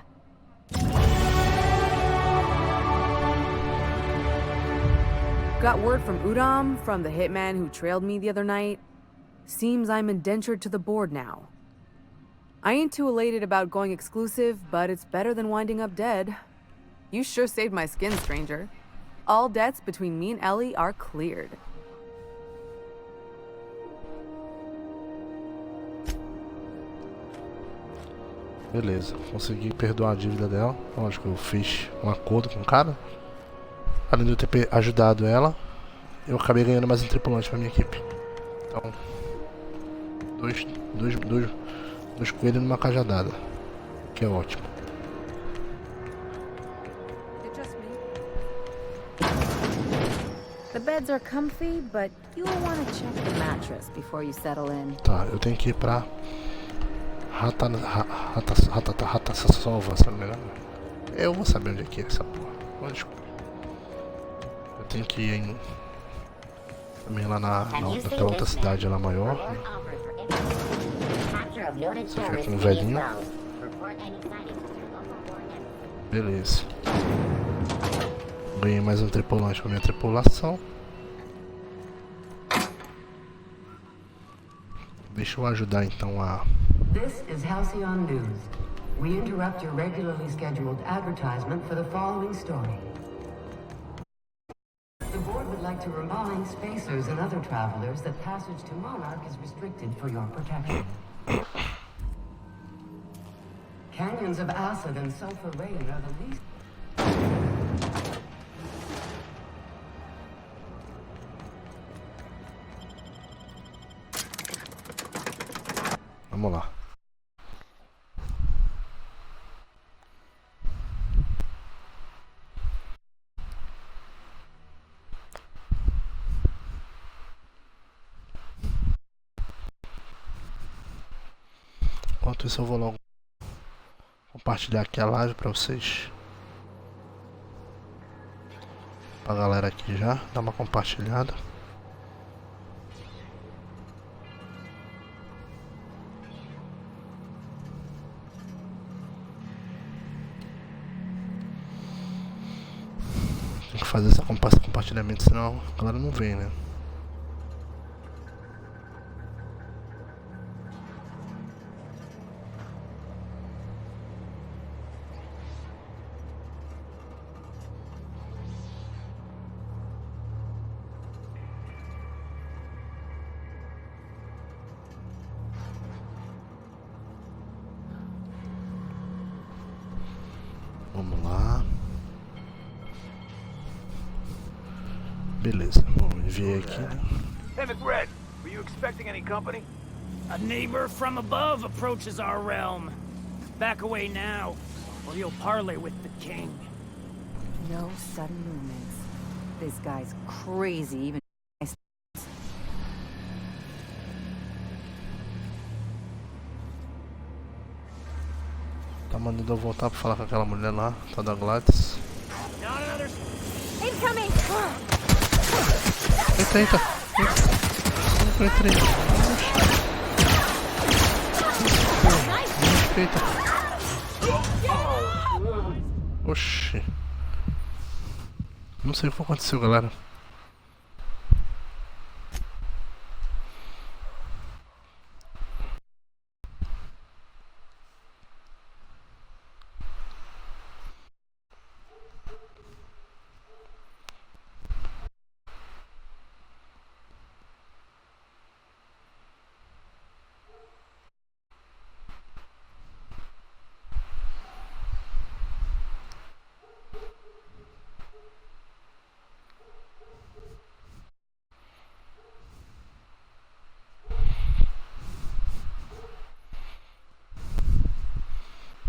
Got word from Udam, from the hitman who trailed me the other night. Seems I'm indentured to the board now. I ain't too elated about going exclusive, but it's better than winding up dead. You sure saved my skin, stranger. All debts between me and Ellie are cleared. Beleza, consegui perdoar a dívida dela. Lógico, eu fiz um acordo com o cara. Além de eu ter ajudado ela, eu acabei ganhando mais um tripulante pra minha equipe. Então, dois coelhos numa cajadada, que é ótimo. The beds are comfy, but you'll want to check the mattress before you settle in. Tá, eu tenho que ir pra Rata Salva, se não me engano. Eu vou saber onde é que é essa porra. Eu tenho que ir também lá naquela outra cidade lá maior. Você fica com um velhinho. Beleza. Ganhei mais um tripulante pra minha tripulação. Deixa eu ajudar então a... This is Halcyon News. We interrupt your regularly scheduled advertisement for the following story. The board would like to remind spacers and other travelers that passage to Monarch is restricted for your protection. Canyons of acid and sulfur rain are the least... Vamos lá. Enquanto isso eu vou logo compartilhar aqui a live pra vocês. Pra galera aqui já, dá uma compartilhada. Tem que fazer esse compartilhamento, senão a galera não vem, né? Vamos lá. Beleza, bom, enviei aqui. Hey, McRed, were you expecting any company? A neighbor from above approaches our realm. Back away now, or you'll parley with the king. No sudden movements. This guy's crazy, even. Tá mandando eu voltar pra falar com aquela mulher lá, tá da Gladys. Incoming! Eita. Eita. Oxi. Não sei o que aconteceu, galera.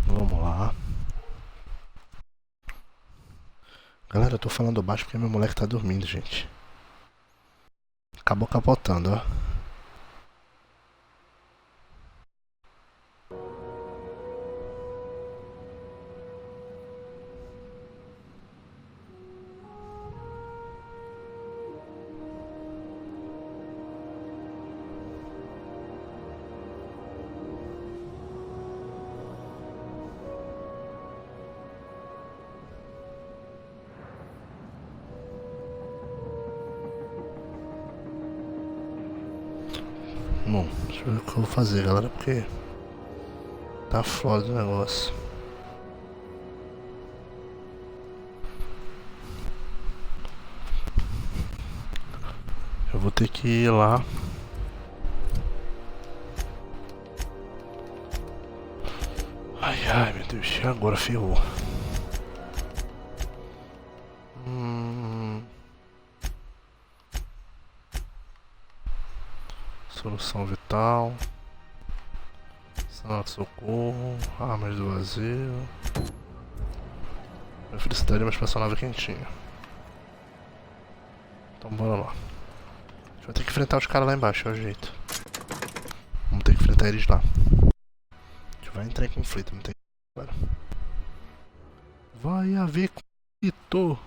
Vamos lá. Galera, eu tô falando baixo porque meu moleque tá dormindo, gente. Acabou capotando, ó. Bom, deixa eu ver o que eu vou fazer, galera, porque tá foda o negócio. Eu vou ter que ir lá. Ai, ai, meu Deus, e agora ferrou. Solução vital. Sala de socorro. Armas do vazio. Minha felicidade é uma espaçonave quentinha. Então bora lá. A gente vai ter que enfrentar os caras lá embaixo, é o jeito. Vamos ter que enfrentar eles lá. A gente vai entrar em conflito, não tem agora. Vai haver conflito.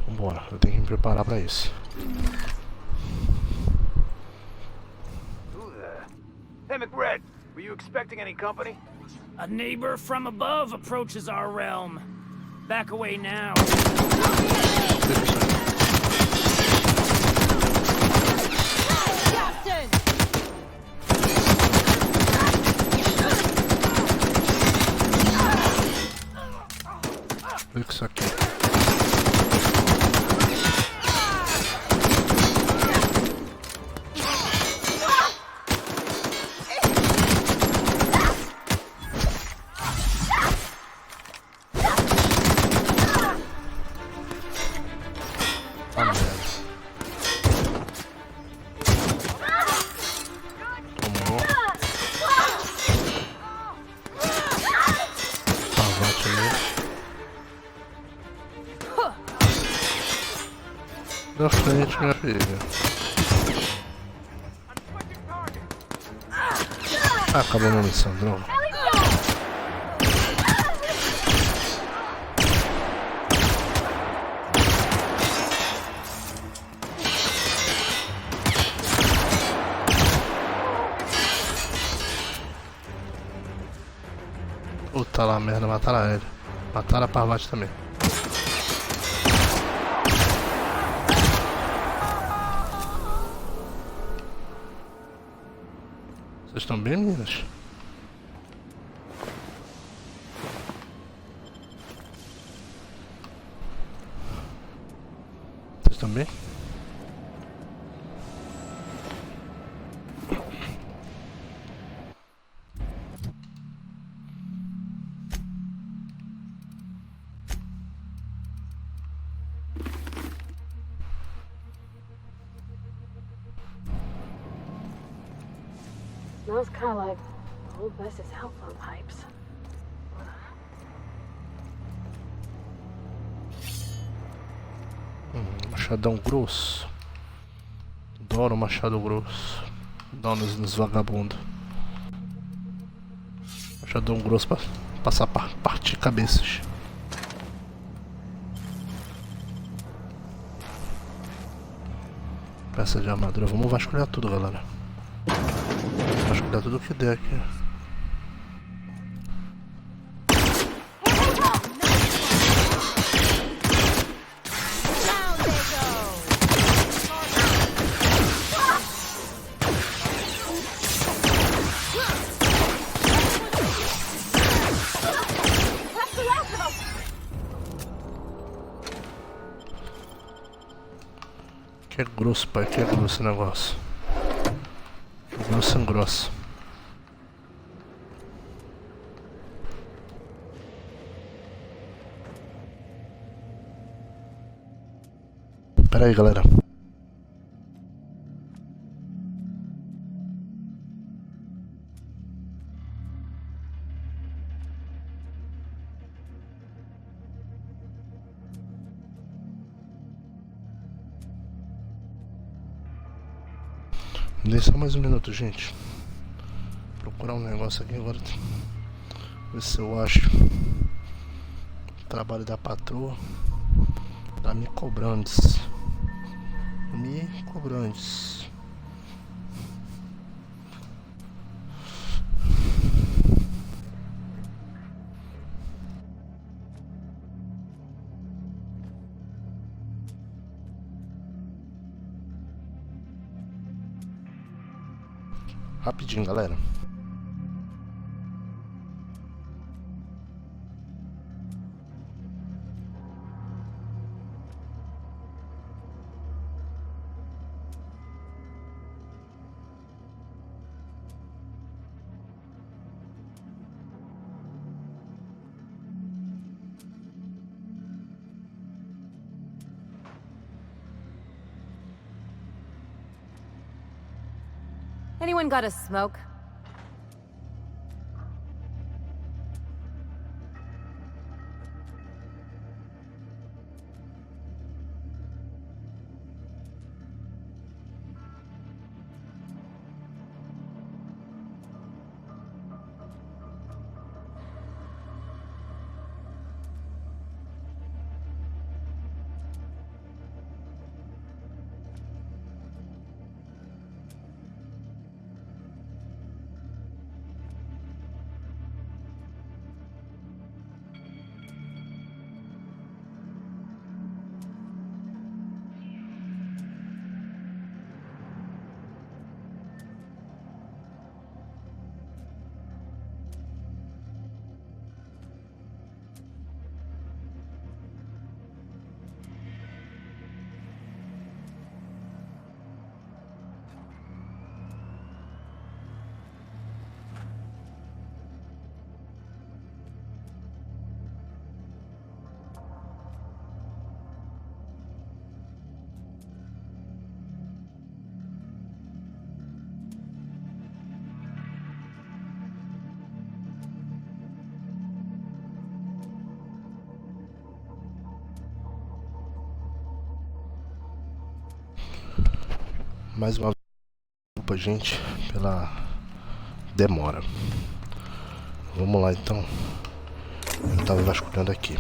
Vambora, eu tenho que me preparar pra isso. Hey, McRed, were you expecting any company? A neighbor from above approaches our realm. Back away now. Olha isso aqui. Da frente, minha filha. Ah, acabou a minha missão, droga. Puta lá, merda, mataram ele. Mataram a Parvati também. Vocês estão bem, meninas? Vocês estão bem? Smells kind of like old Wes's cell phone pipes. Machadão grosso. Adoro machado grosso. Dá nos vagabundos. Machadão grosso pra passar partir cabeças. Peça de armadura. Vamos vasculhar tudo, galera. Vasculhar tudo que der aqui. Que é grosso, pai, que é grosso esse negócio. Grosso e grosso. Pera aí, galera. Dei só mais um minuto, gente. Procurar um negócio aqui agora. Ver se eu acho. Trabalho da patroa. Tá me cobrando. Rapidinho, galera. Anyone got a smoke? Mais uma vez, desculpa, gente, pela demora. Vamos lá, então. Eu tava vasculhando aqui.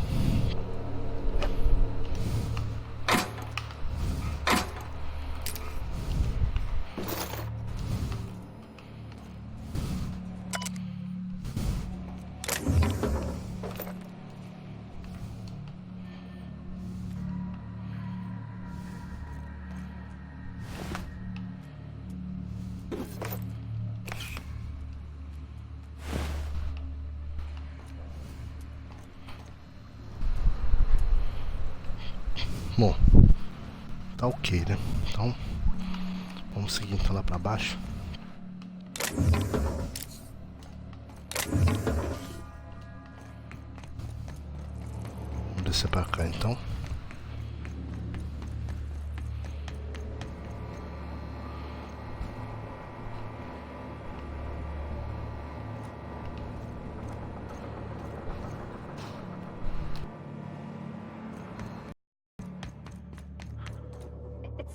Bom, tá ok, né? Então, vamos seguir então lá pra baixo. Vamos descer pra cá então.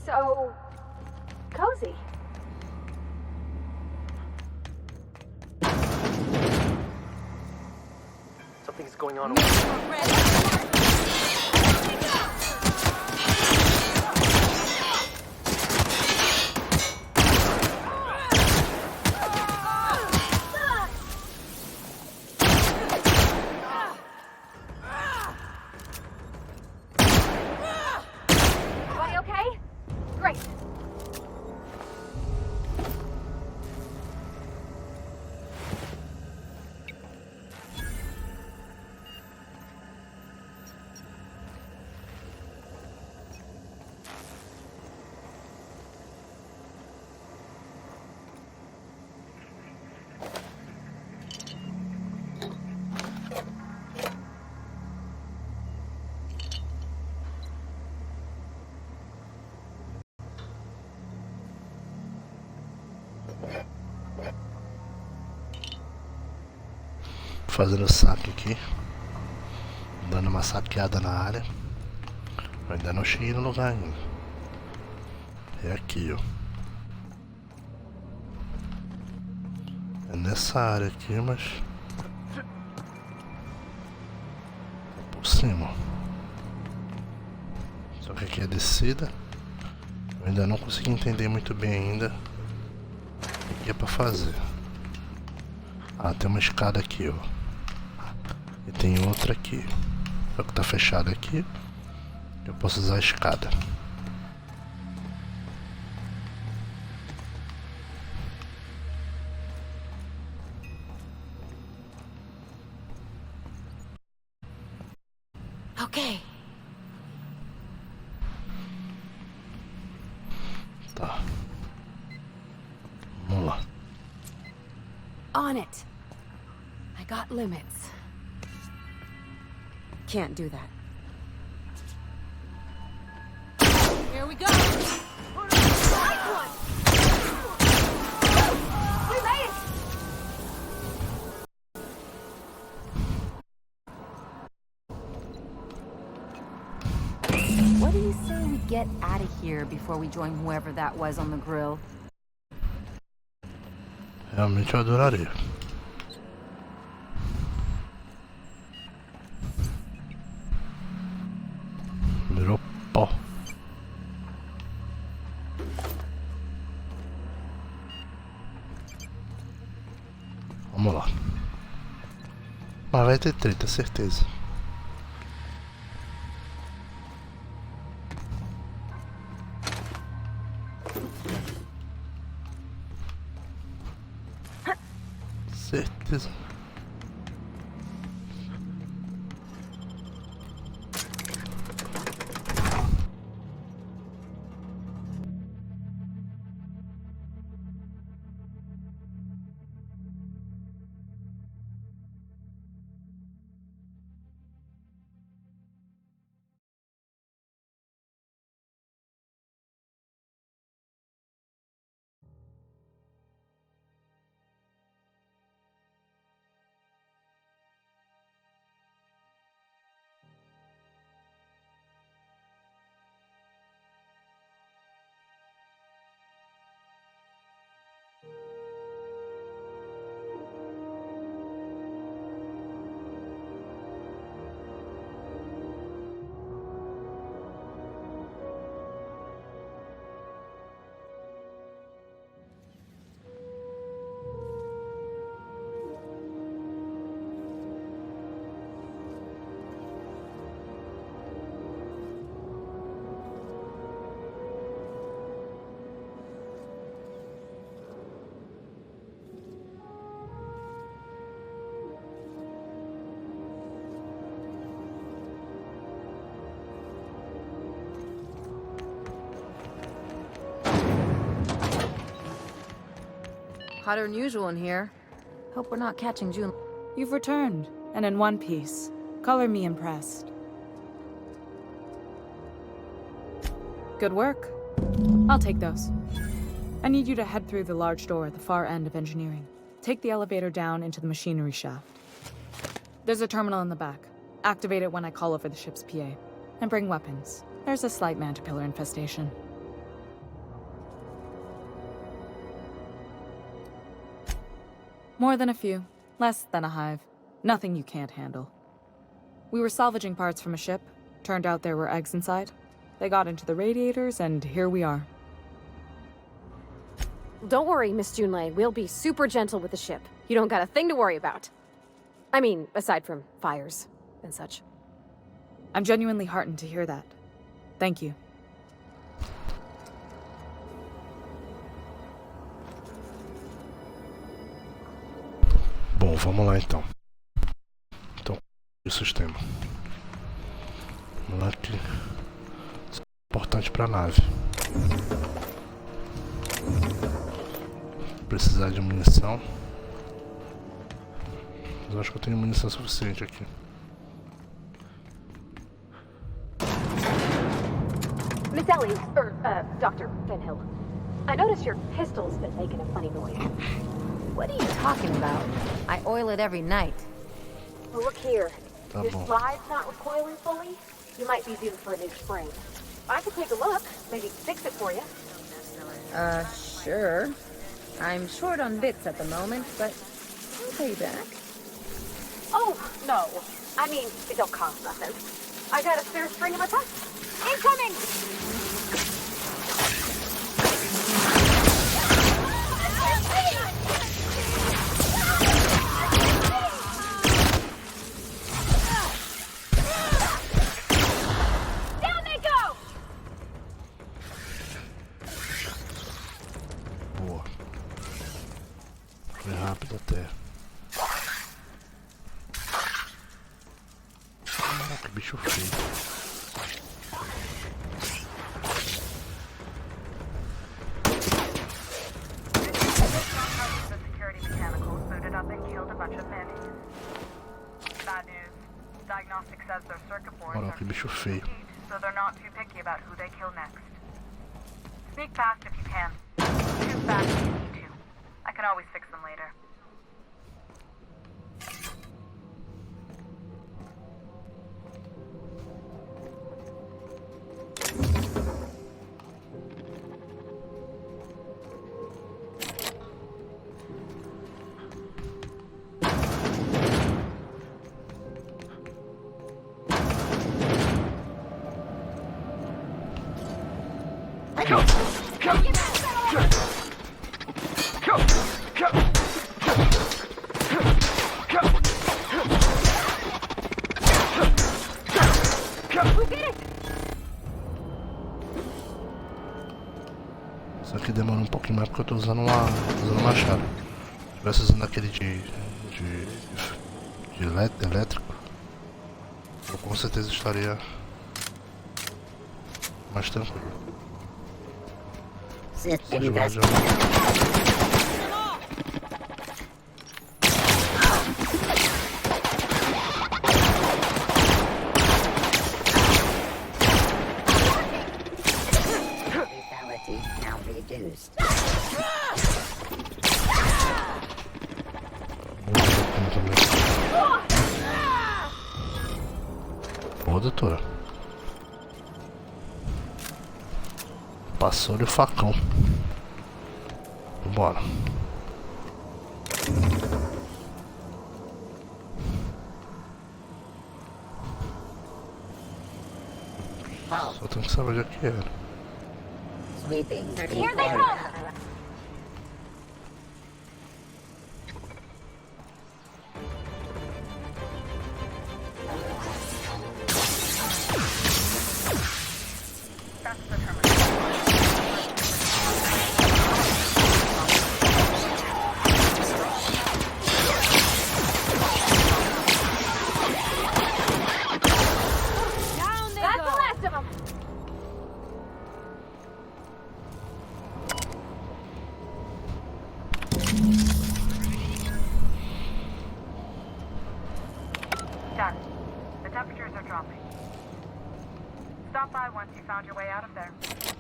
So cozy. Something's going on. fazendo saque aqui. Dando uma saqueada na área. Eu ainda não cheguei no lugar ainda. É aqui, ó. É nessa área aqui, mas... por cima. Só que aqui é descida. Eu ainda não consegui entender muito bem ainda o que é pra fazer. Ah, tem uma escada aqui, ó. E tem outra aqui. Só que tá fechado aqui. Eu posso usar a escada. Ok. Tá. Vamos lá. On it. I got limits. Can't do that. Here we go. Nice one. We made it. What do you say we get out of here before we join whoever that was on the grill? Realmente eu adoraria. Virou pó. Vamos lá. Mas vai ter treta, certeza. Certeza. Hotter than usual in here. Hope we're not catching June. You've returned, and in one piece. Color me impressed. Good work. I'll take those. I need you to head through the large door at the far end of engineering. Take the elevator down into the machinery shaft. There's a terminal in the back. Activate it when I call over the ship's PA. And bring weapons. There's a slight mantipillar infestation. More than a few. Less than a hive. Nothing you can't handle. We were salvaging parts from a ship. Turned out there were eggs inside. They got into the radiators, and here we are. Don't worry, Miss Junlei. We'll be super gentle with the ship. You don't got a thing to worry about. I mean, aside from fires and such. I'm genuinely heartened to hear that. Thank you. Bom, vamos lá então. Então, o sistema. Vamos lá que isso é importante para a nave. Precisar de munição. Mas eu acho que eu tenho munição suficiente aqui. Miss Ellie, Dr. Van Hill. I noticed your pistol's been making a funny noise. What are you talking about? I oil it every night. Well, look here. Tá Your bom. slide's not recoiling fully. You might be due for a new spring. I could take a look, maybe fix it for you. Sure. I'm short on bits at the moment, but I'll pay you back. Oh, no. I mean, it don't cost nothing. I got a spare spring in my pocket. Incoming! Down they go! Boa. Foi rápido até. Que bicho feio. The security mechanicals booted up and killed a bunch of men. Bad news. Diagnostic says their circuit boards Olha are que bicho feio. so they're not too picky about who they kill next. Sneak past if you can. Shoot back if you need to. I can always fix them later. Isso aqui demora um pouquinho mais porque eu tô usando um machado. Se tivesse usando aquele de elétrico, eu com certeza estaria mais tranquilo. Now reduced. Boa, doutora. Passou-lhe o facão. Vambora. Só tenho que saber onde é que era. Sweeping. Here they come! That's the last of them! Done. The temperatures are dropping. Stop by once you found your way out of there.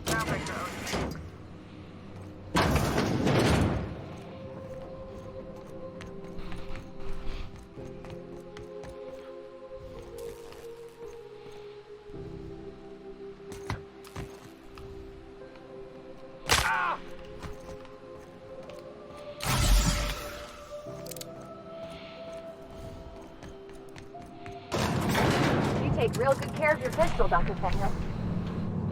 Groundbreaker OC. You take real good care of your pistol, Dr. Fenner.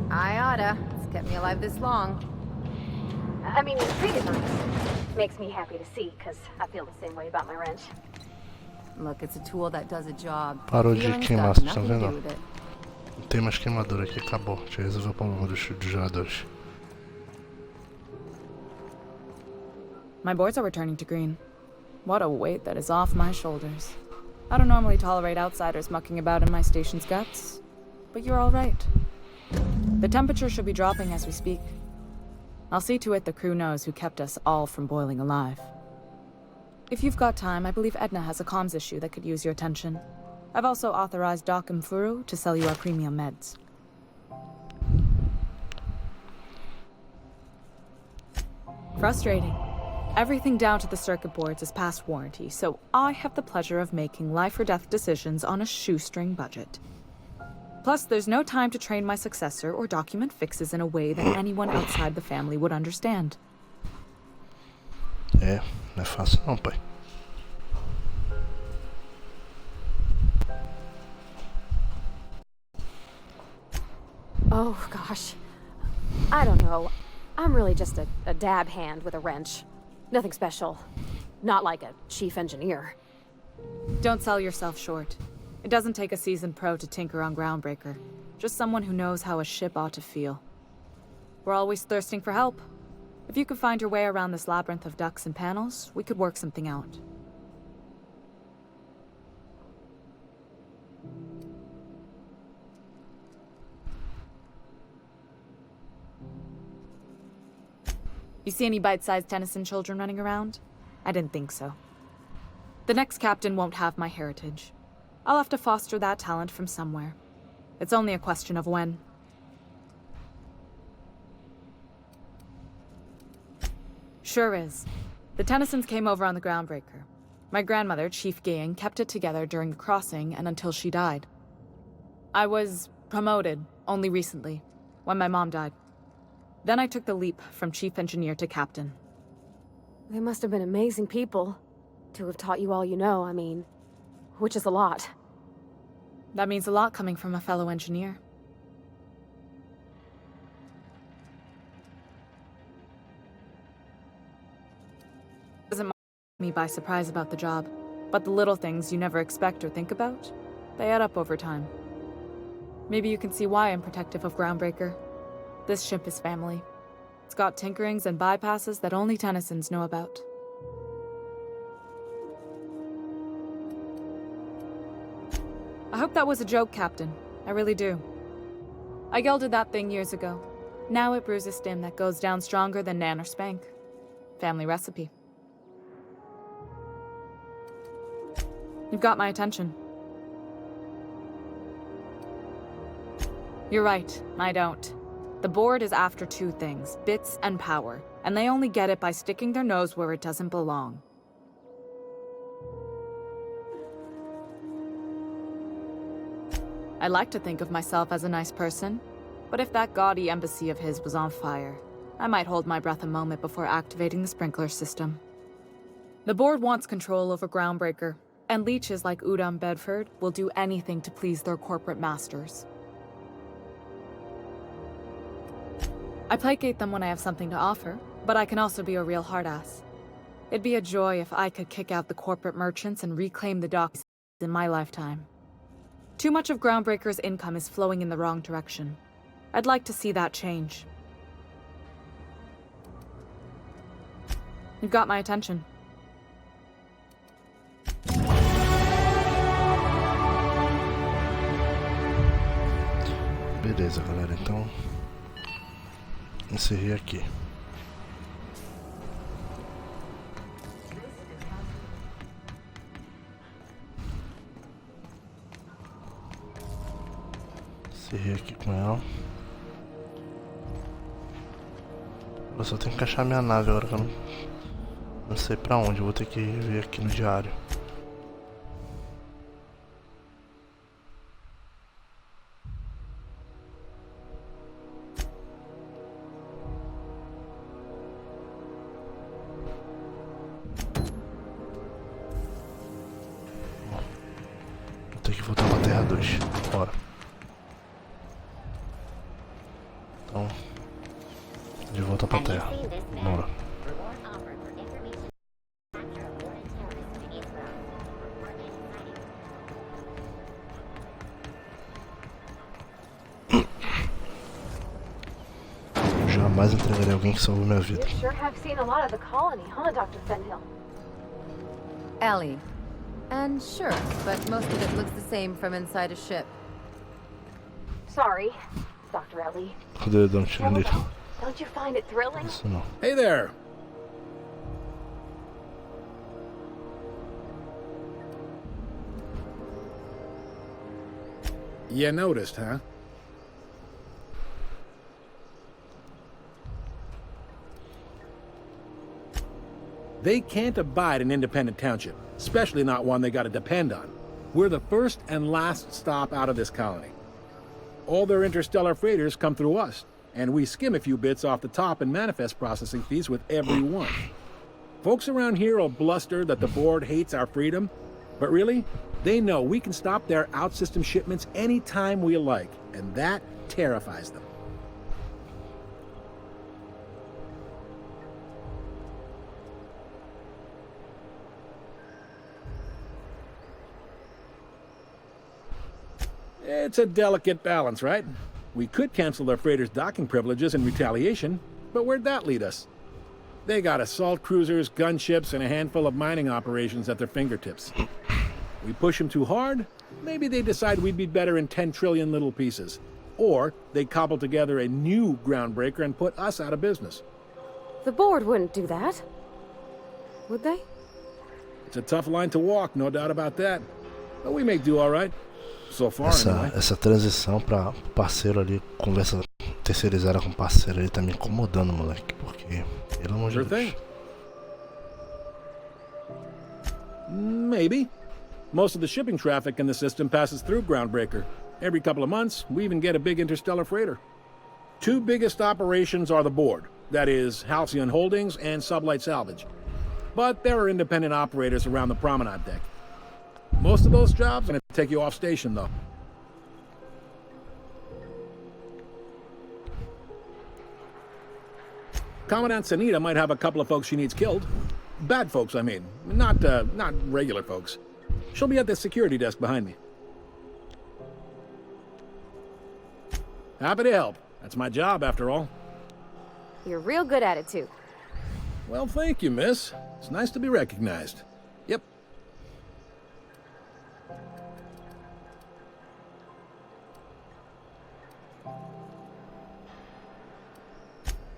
I oughta. It's kept me alive this long. I mean, you treated nice. Makes me happy to see, because I feel the same way about my wrench. Look, it's a tool that does a job. Parou de Feelings queimar, got vocês estão nothing to do vendo? with it. Não tem mais queimadura aqui, acabou. Já resolveu o problema dos geradores. My boards are returning to green. What a weight that is off my shoulders. I don't normally tolerate outsiders mucking about in my station's guts, but you're all right. The temperature should be dropping as we speak. I'll see to it the crew knows who kept us all from boiling alive. If you've got time, I believe Edna has a comms issue that could use your attention. I've also authorized Doc and Furu to sell you our premium meds. Frustrating. Everything down to the circuit boards is past warranty, so I have the pleasure of making life or death decisions on a shoestring budget. Plus, there's no time to train my successor or document fixes in a way that anyone outside the family would understand. É, não é fácil não, pai. Oh, gosh. I don't know. I'm really just a dab hand with a wrench. Nothing special. Not like a chief engineer. Don't sell yourself short. It doesn't take a seasoned pro to tinker on Groundbreaker. Just someone who knows how a ship ought to feel. We're always thirsting for help. If you could find your way around this labyrinth of ducts and panels, we could work something out. You see any bite-sized Tennyson children running around? I didn't think so. The next captain won't have my heritage. I'll have to foster that talent from somewhere. It's only a question of when. Sure is. The Tennysons came over on the Groundbreaker. My grandmother, Chief Gang, kept it together during the crossing and until she died. I was promoted only recently, when my mom died. Then I took the leap from chief engineer to captain. They must have been amazing people to have taught you all you know, I mean, which is a lot. That means a lot coming from a fellow engineer. Doesn't me by surprise about the job, but the little things you never expect or think about, they add up over time. Maybe you can see why I'm protective of Groundbreaker. This ship is family. It's got tinkerings and bypasses that only Tennysons know about. I hope that was a joke, Captain. I really do. I gelded that thing years ago. Now it brews a stim that goes down stronger than Nan or Spank. Family recipe. You've got my attention. You're right, I don't. The board is after two things, bits and power, and they only get it by sticking their nose where it doesn't belong. I like to think of myself as a nice person, but if that gaudy embassy of his was on fire, I might hold my breath a moment before activating the sprinkler system. The board wants control over Groundbreaker, and leeches like Udom Bedford will do anything to please their corporate masters. I placate them when I have something to offer, but I can also be a real hard-ass. It'd be a joy if I could kick out the corporate merchants and reclaim the docks in my lifetime. Too much of Groundbreaker's income is flowing in the wrong direction. I'd like to see that change. You've got my attention. Beleza, galera, então encerrei aqui. Encerrei aqui com ela. Eu só tenho que achar minha nave agora, que eu não sei pra onde. Eu vou ter que ver aqui no diário. Vou ter que voltar pra Terra 2. Bora. Então, de volta pra Terra. Bora. Eu jamais entregarei alguém que salvou minha vida. You sure have seen a lot of the colony, huh, Dr. Fenhill? Ellie. And sure, but most of it looks the same from inside a ship. Sorry, Dr. Ellie. Cadê o tiro nele? Don't you find it thrilling? Isso não. Hey there! You noticed, huh? They can't abide an independent township, especially not one they gotta depend on. We're the first and last stop out of this colony. All their interstellar freighters come through us, and we skim a few bits off the top in manifest processing fees with every one. Folks around here will bluster that the board hates our freedom, but really, they know we can stop their out-system shipments anytime we like, and that terrifies them. It's a delicate balance, right? We could cancel their freighters' docking privileges in retaliation, but where'd that lead us? They got assault cruisers, gunships, and a handful of mining operations at their fingertips. We push them too hard, maybe they decide we'd be better in 10 trillion little pieces. Or they cobble together a new groundbreaker and put us out of business. The board wouldn't do that. Would they? It's a tough line to walk, no doubt about that. But we may do all right. So far, anyway. Essa transição para parceiro ali, conversa terceirizada com parceiro ali, tá me incomodando, moleque. Porque, pelo amor de Deus. Maybe. Most of the shipping traffic in the system passes through Groundbreaker. Every couple of months, we even get a big interstellar freighter. Two biggest operations are the board. That is, Halcyon Holdings and Sublight Salvage. But there are independent operators around the promenade deck. Most of those jobs are going to take you off station, though. Commandant Sanita might have a couple of folks she needs killed. Bad folks, I mean. Not regular folks. She'll be at the security desk behind me. Happy to help. That's my job, after all. You're real good at it, too. Well, thank you, miss. It's nice to be recognized. Yep.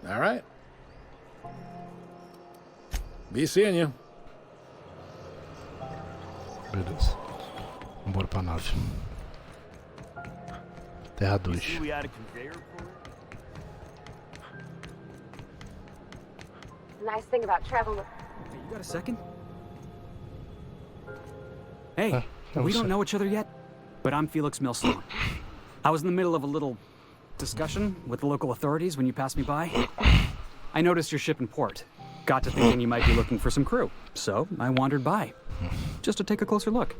All right. Be seeing you. Beleza. Vambora pra nave. Terra 2. Nice thing about traveling. Hey, you got a second? Hey, we don't know each other yet, but I'm Felix Millstone. I was in the middle of a little discussion with the local authorities when you passed me by. I noticed your ship in port. Got to thinking you might be looking for some crew, so I wandered by, just to take a closer look.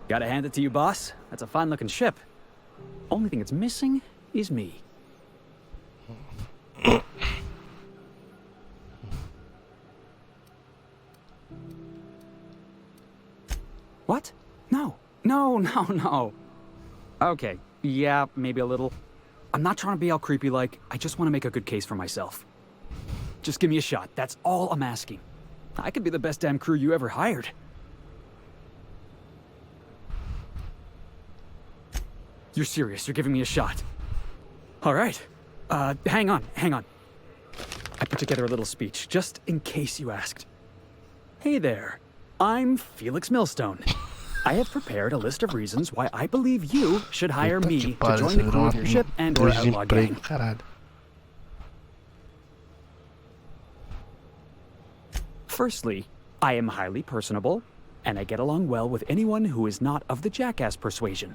Gotta hand it to you, boss. That's a fine-looking ship. Only thing it's missing is me. What? No. Okay, yeah, maybe a little. I'm not trying to be all creepy like, I just want to make a good case for myself. Just give me a shot, that's all I'm asking. I could be the best damn crew you ever hired. You're serious, you're giving me a shot. All right, hang on. I put together a little speech, just in case you asked. Hey there, I'm Felix Millstone. I have prepared a list of reasons why I believe you should hire me to join the crew of your ship and or outlaw gang. Firstly, I am highly personable, and I get along well with anyone who is not of the jackass persuasion.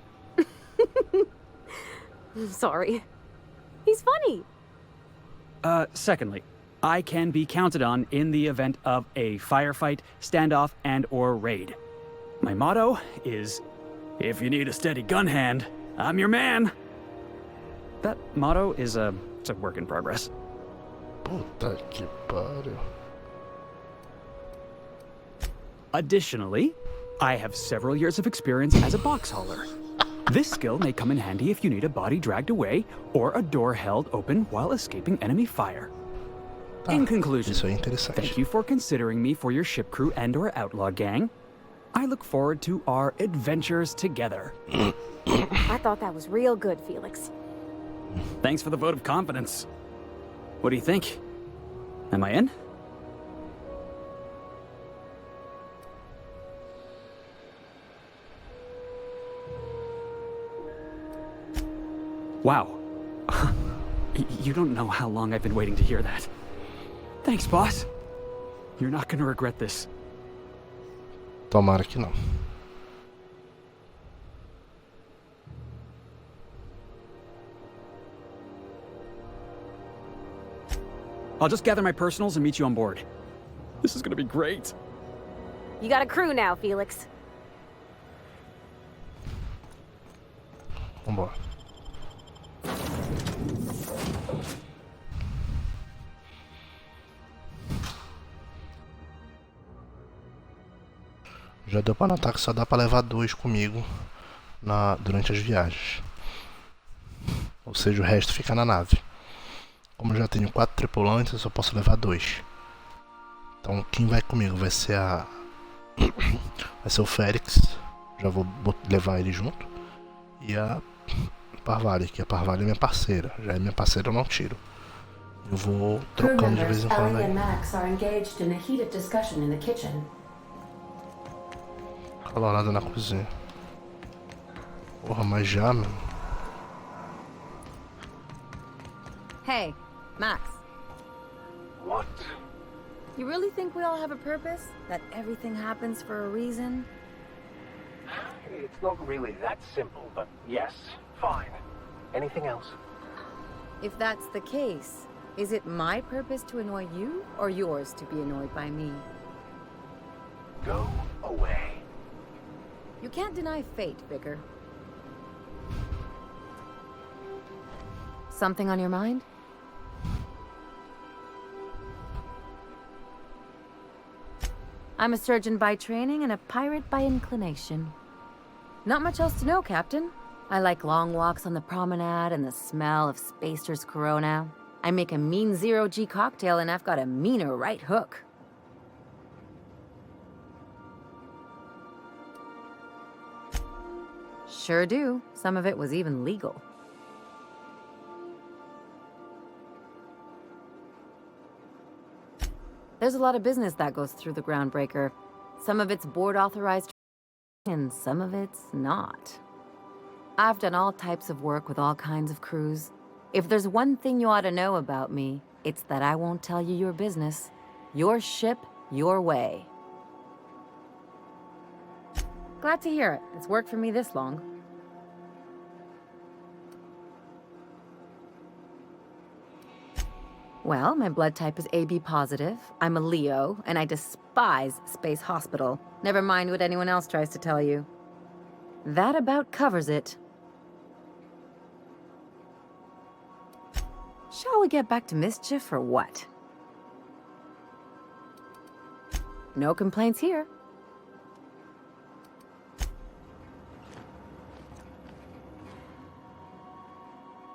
Sorry. He's funny. Secondly, I can be counted on in the event of a firefight, standoff, and or raid. My motto is, if you need a steady gun hand, I'm your man. That motto is it's a work in progress. Puta que pariu. Additionally, I have several years of experience as a box hauler. This skill may come in handy if you need a body dragged away or a door held open while escaping enemy fire. In conclusion, thank you for considering me for your ship crew and or outlaw gang. I look forward to our adventures together. I thought that was real good, Felix. Thanks for the vote of confidence. What do you think? Am I in? Wow. You don't know how long I've been waiting to hear that. Thanks, boss. You're not gonna regret this. Tomara que não. I'll just gather my personals and meet you on board. This is gonna be great. You got a crew now, Felix. Vambora. Já deu pra notar que só dá pra levar 2 comigo durante as viagens. Ou seja, o resto fica na nave. Como eu já tenho 4 tripulantes, eu só posso levar 2. Então quem vai comigo vai ser vai ser o Félix. Já vou levar ele junto. E a Parvali, que a Parvali é minha parceira. Já é minha parceira, eu não tiro. Eu vou trocando de vez em quando aí. Calorada na cozinha. Porra, mas já, meu. Hey, Max. What? You really think we all have a purpose? That everything happens for a reason? It's not really that simple, but yes, fine. Anything else? If that's the case, is it my purpose to annoy you, or yours to be annoyed by me? Go away. You can't deny fate, Vicar. Something on your mind? I'm a surgeon by training and a pirate by inclination. Not much else to know, Captain. I like long walks on the promenade and the smell of Spacer's Corona. I make a mean zero-G cocktail and I've got a meaner right hook. Sure do. Some of it was even legal. There's a lot of business that goes through the Groundbreaker. Some of it's board authorized and some of it's not. I've done all types of work with all kinds of crews. If there's one thing you ought to know about me, it's that I won't tell you your business. Your ship, your way. Glad to hear it. It's worked for me this long. Well, my blood type is AB positive. I'm a Leo, and I despise Space Hospital. Never mind what anyone else tries to tell you. That about covers it. Shall we get back to mischief or what? No complaints here.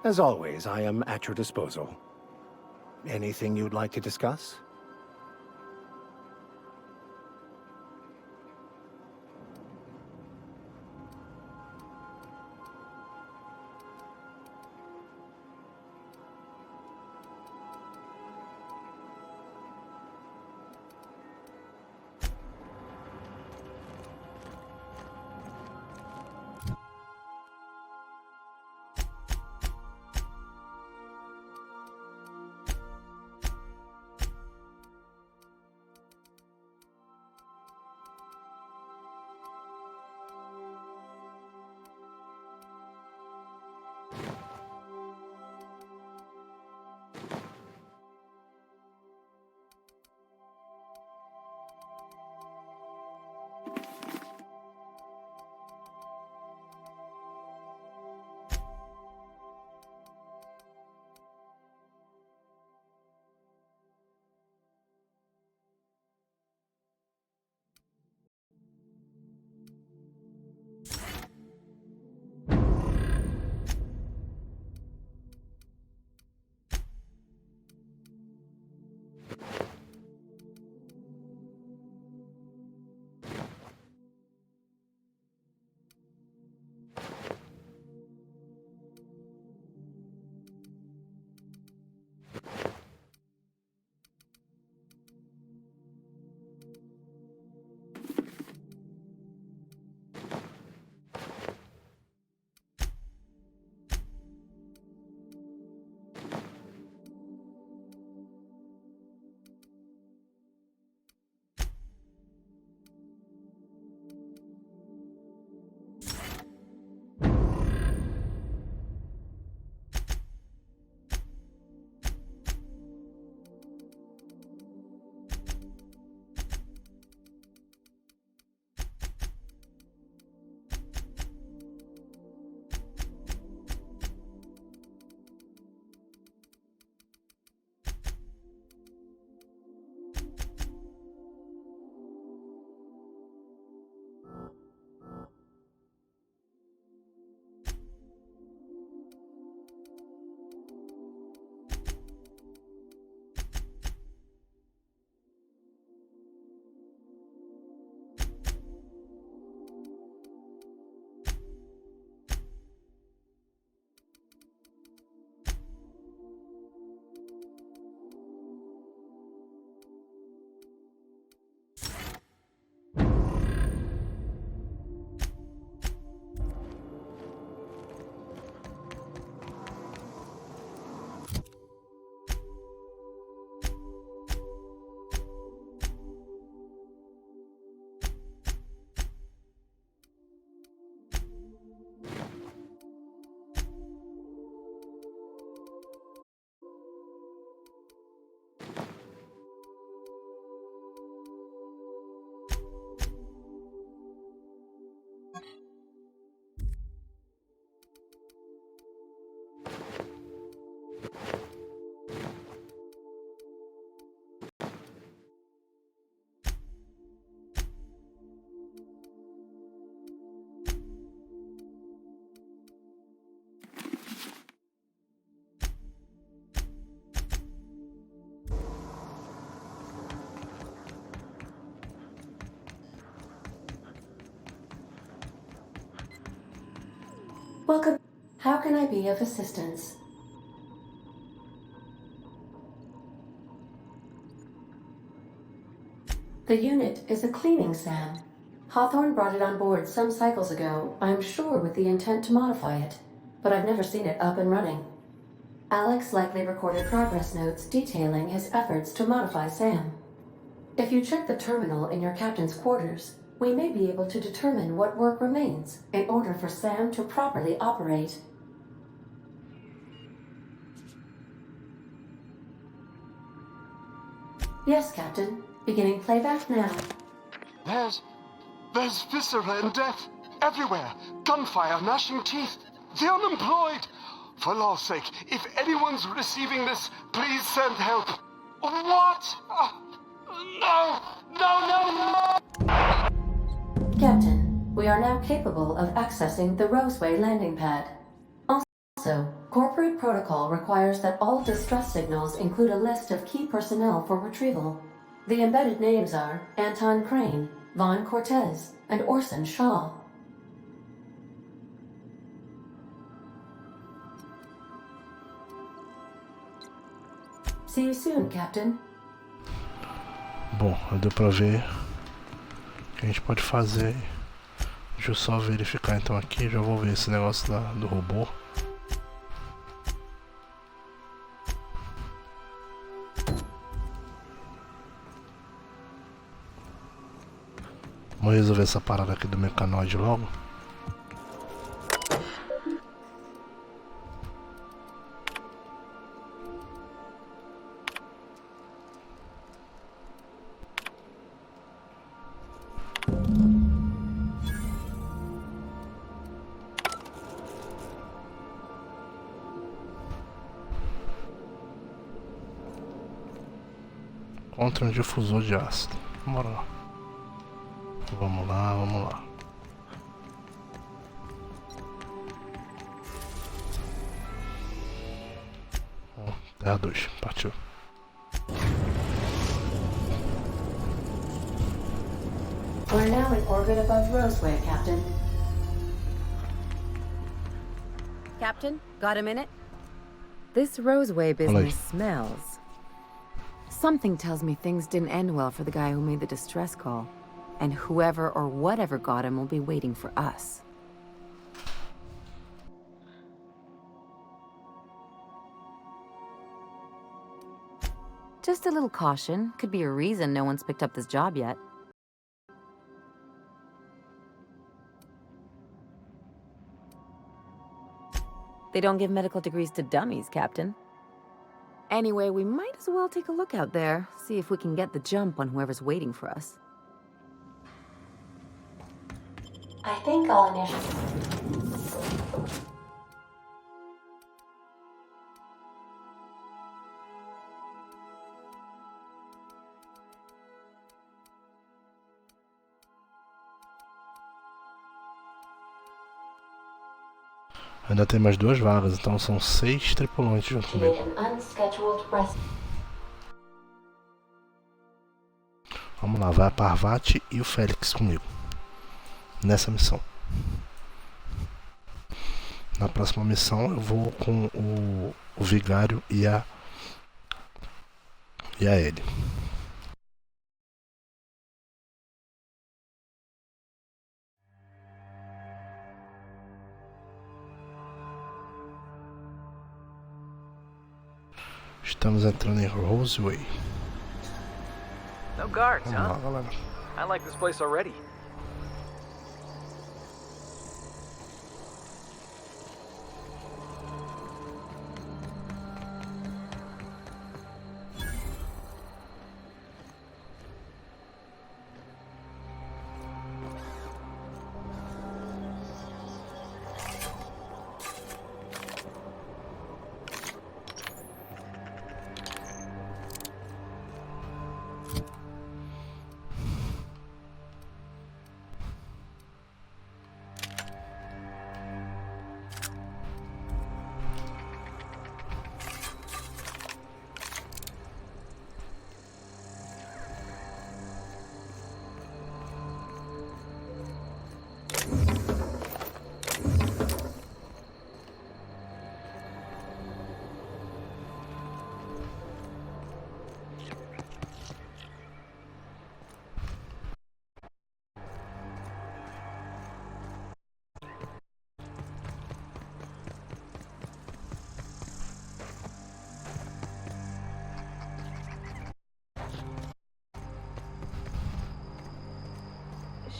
As always, I am at your disposal. Anything you'd like to discuss? Welcome. How can I be of assistance? The unit is a cleaning SAM. Hawthorne brought it on board some cycles ago, I'm sure with the intent to modify it, but I've never seen it up and running. Alex likely recorded progress notes detailing his efforts to modify SAM. If you check the terminal in your captain's quarters, we may be able to determine what work remains in order for SAM to properly operate. Yes, Captain. Beginning playback now. There's viscera and death everywhere. Gunfire, gnashing teeth. The unemployed. For law's sake, if anyone's receiving this, please send help. What? No! Captain, we are now capable of accessing the Roseway landing pad. Also, corporate protocol requires that all distress signals include a list of key personnel for retrieval. The embedded names are Anton Crane, Vaughn Cortez, and Orson Shaw. See you soon, Captain. Bom, deu pra ver o que a gente pode fazer. Deixa eu só verificar então aqui, já vou ver esse negócio do robô. Vamos resolver essa parada aqui do mecanoide logo. Contra um difusor de ácido. Bora lá. Vamos lá. Terra 2, partiu. We're now in orbit above Roseway, Captain. Captain, got a minute? This Roseway business smells. Something tells me things didn't end well for the guy who made the distress call. And whoever or whatever got him will be waiting for us. Just a little caution. Could be a reason no one's picked up this job yet. They don't give medical degrees to dummies, Captain. Anyway, we might as well take a look out there, see if we can get the jump on whoever's waiting for us. I think all initials. Ainda tem mais 2 vagas, então são 6 tripulantes junto comigo. Vamos lá, vai a Parvati e o Félix comigo nessa missão. Na próxima missão eu vou com o Vigário e a Ellie. Estamos entrando em Roseway. No guards, Vamos lá, huh? galera. I like this place already.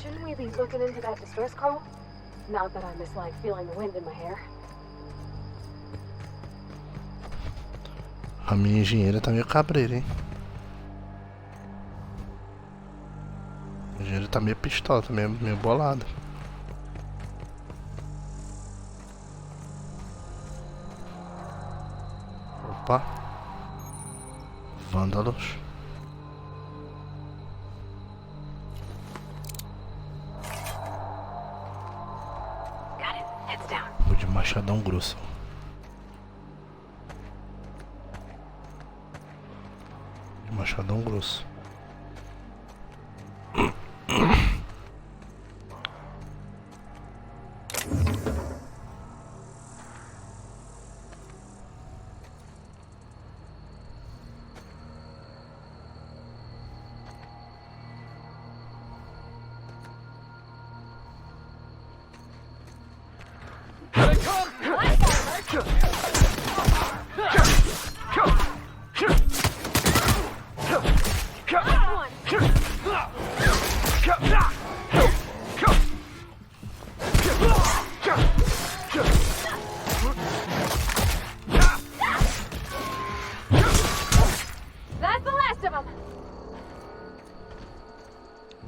Shouldn't we be looking into that distress call? Not that I mislike feeling the wind in my hair. A minha engenheira tá meio cabreira, hein? A engenheira tá meio pistola, tá meio bolada. Opa. Vândalos. Got it. Heads down. Vou de machadão grosso. Machadão grosso.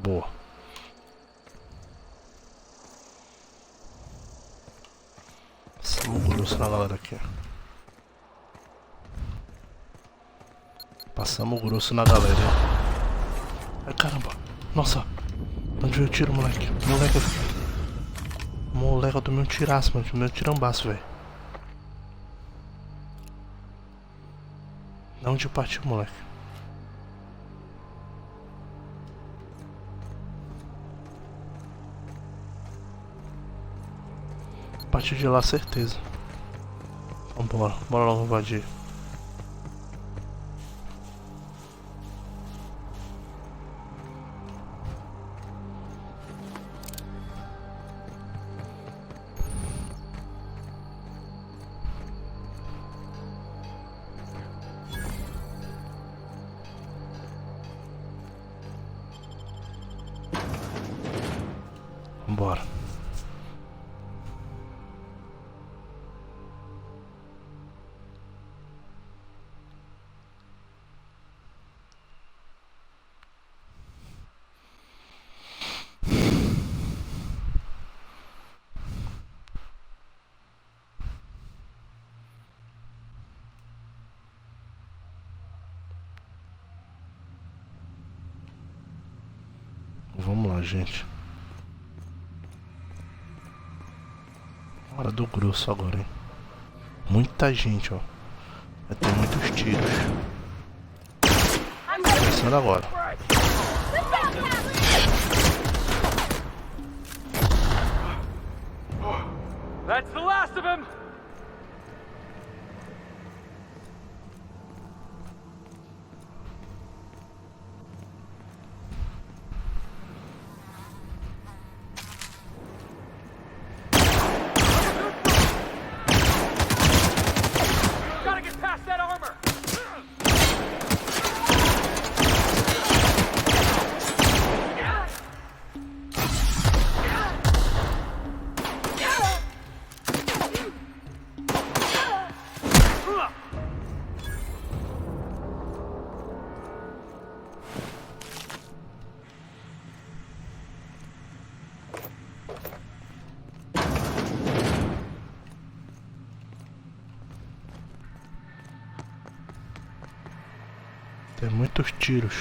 Boa. Passamos grosso na galera aqui. Passamos grosso na galera. Ai caramba. Nossa. Onde veio o tiro, moleque? Moleque, eu tomei um tiraço, mano. Tomei um tirambaço, velho. De onde partiu, moleque? Partiu de lá, certeza. Vambora, bora logo invadir. Vambora. Vamos lá, gente. Hora do grosso agora, hein? Muita gente, ó. Vai ter muitos tiros. Começando agora. That's the last of him. Tem muitos tiros.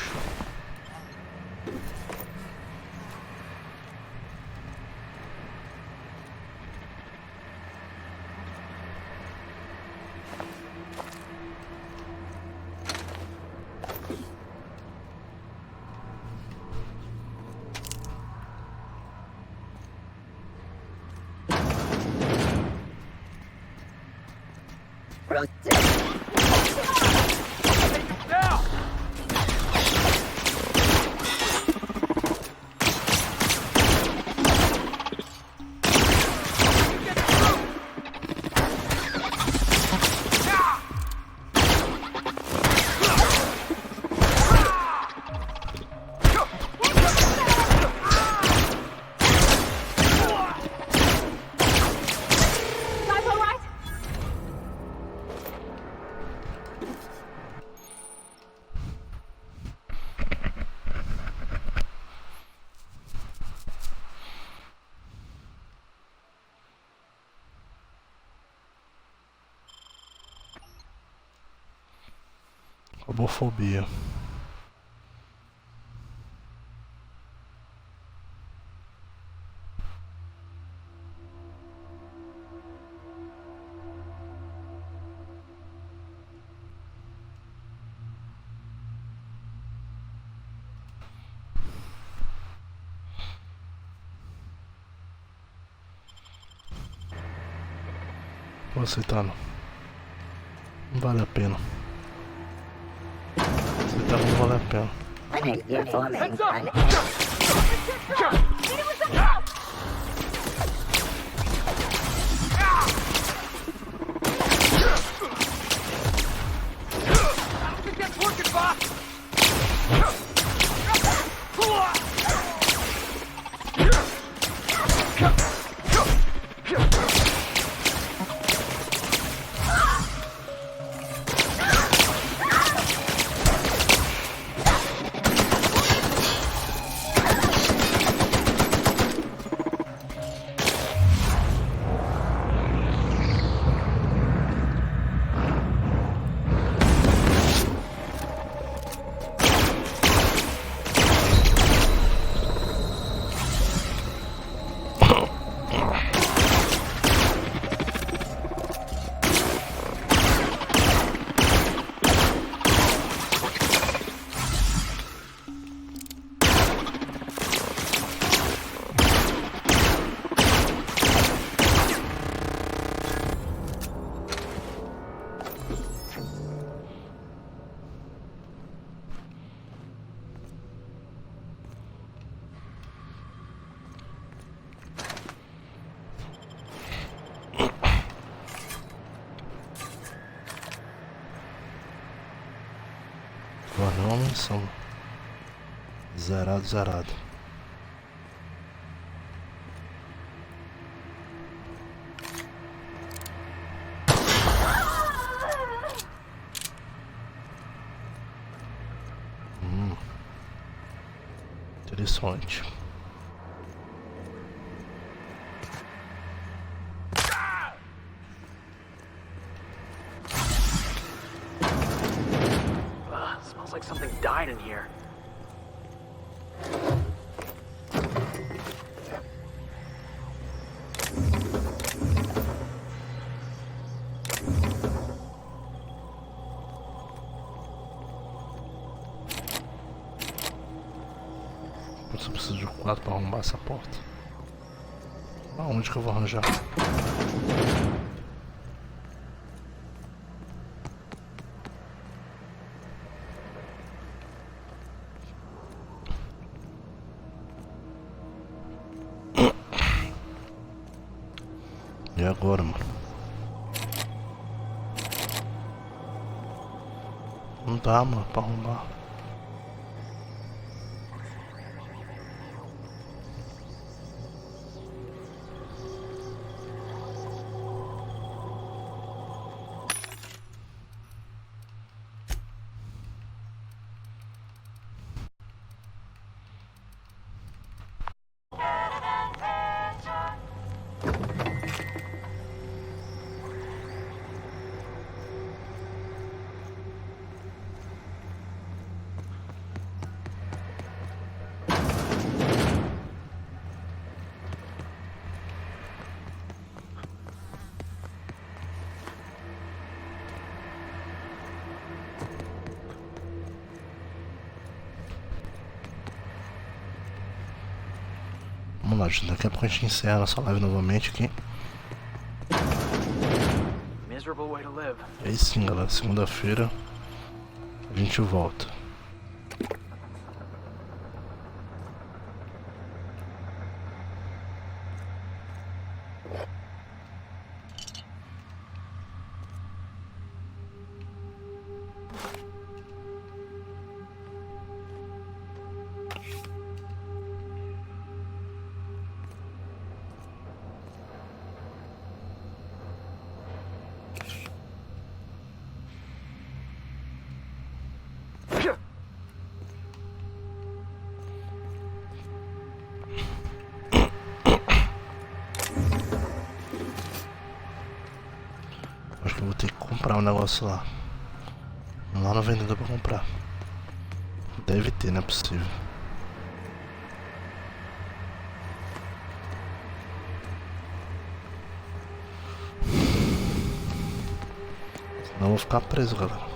Robofobia. Vou aceitar não. Não vale a pena. Aceitar não vale a pena. Nome são zerado. Interessante. Smells like something died in here. Eu preciso de 4 para arrombar essa porta. Aonde que eu vou arranjar? E agora, mano? Não dá, mano, pra arrombar. Vamos lá, gente. Daqui a pouco a gente encerra nossa live novamente aqui. E aí sim, galera. Segunda-feira a gente volta. Acho que eu vou ter que comprar um negócio lá. Lá no vendedor pra comprar. Deve ter, não é possível. Senão eu vou ficar preso, galera.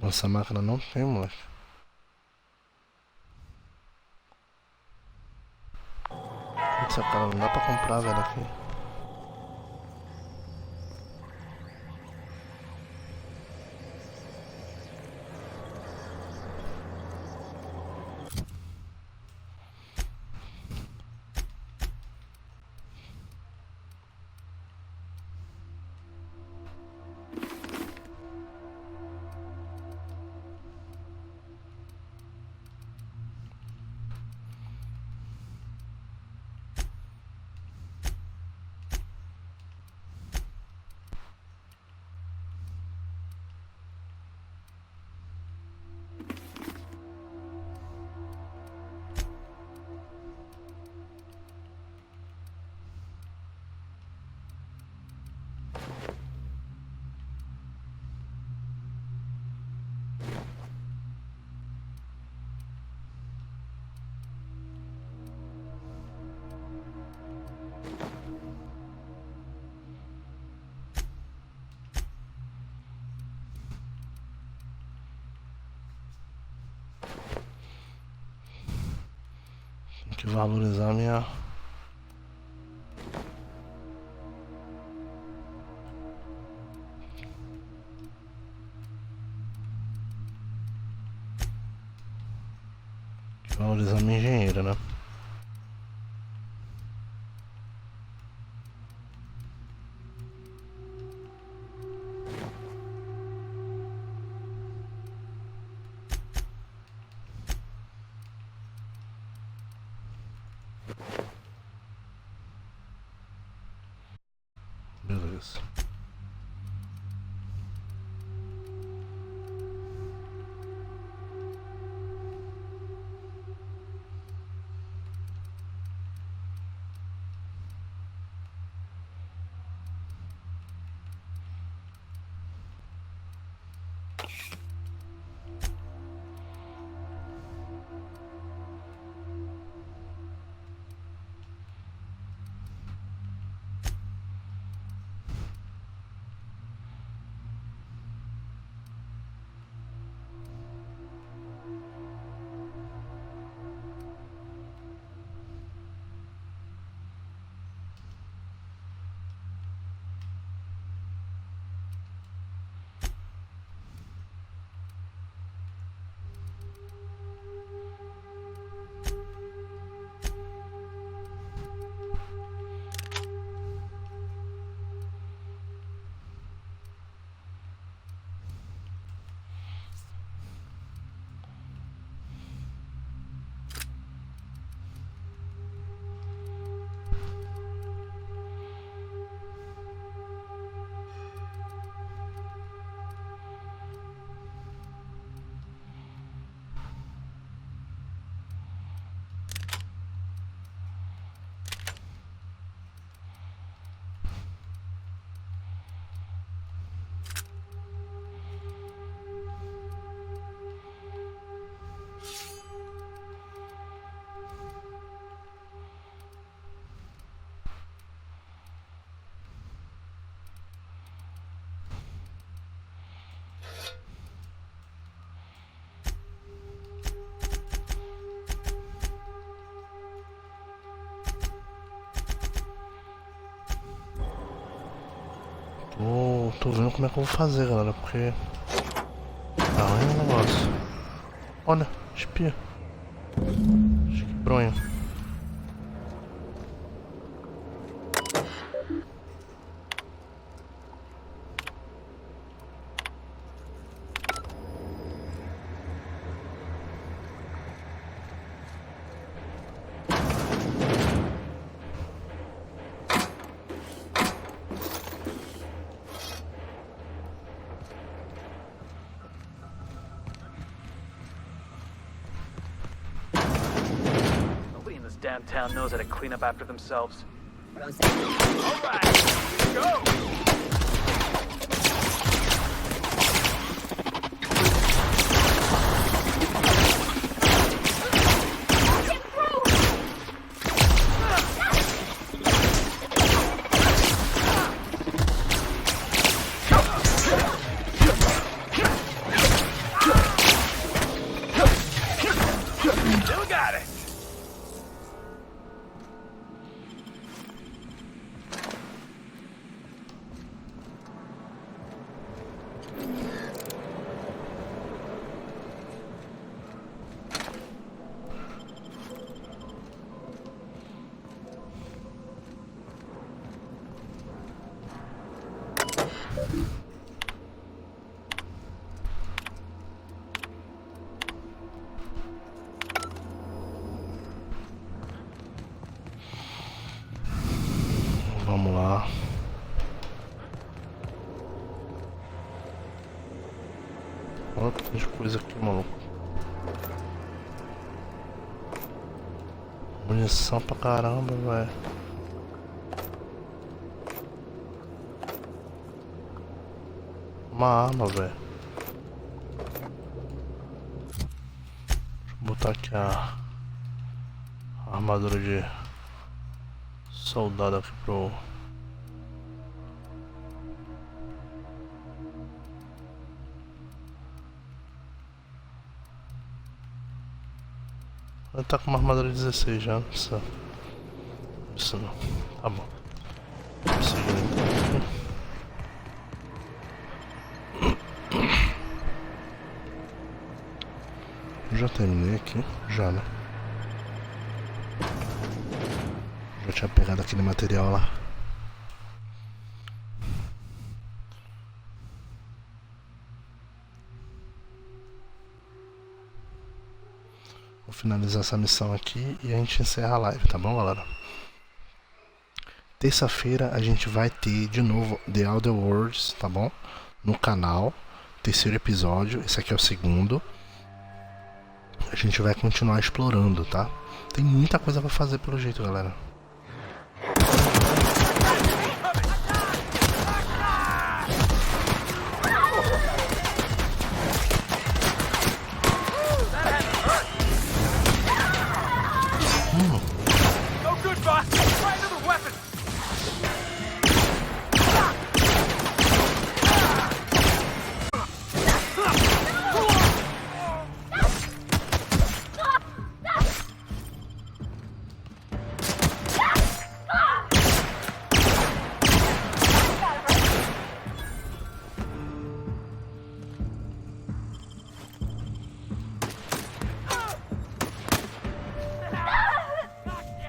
Essa máquina não tem, moleque. Essa cara não dá pra comprar, velho, aqui. Tem que valorizar a minha... valorizar minha engenheira, né? Beleza. Tô vendo como é que eu vou fazer, galera, porque... Ah, é um negócio. Olha, espia. Acho que bronha. Downtown knows how to clean up after themselves. Rose. All right, go! Still got it! Vamos lá. Olha que coisa aqui, maluco. Munição pra caramba, velho. Uma arma, velho. Deixa eu botar aqui a armadura de soldado aqui pro... Ele tá com uma armadura 16 já, não precisa. Isso não. Tá bom. Vamos seguir então aqui. Já terminei aqui, já, né? Já tinha pegado aquele material lá. Vou finalizar essa missão aqui e a gente encerra a live, tá bom, galera? Terça-feira a gente vai ter de novo The Outer Worlds, tá bom? No canal, terceiro episódio, esse aqui é o segundo. A gente vai continuar explorando, tá? Tem muita coisa pra fazer pelo jeito, galera.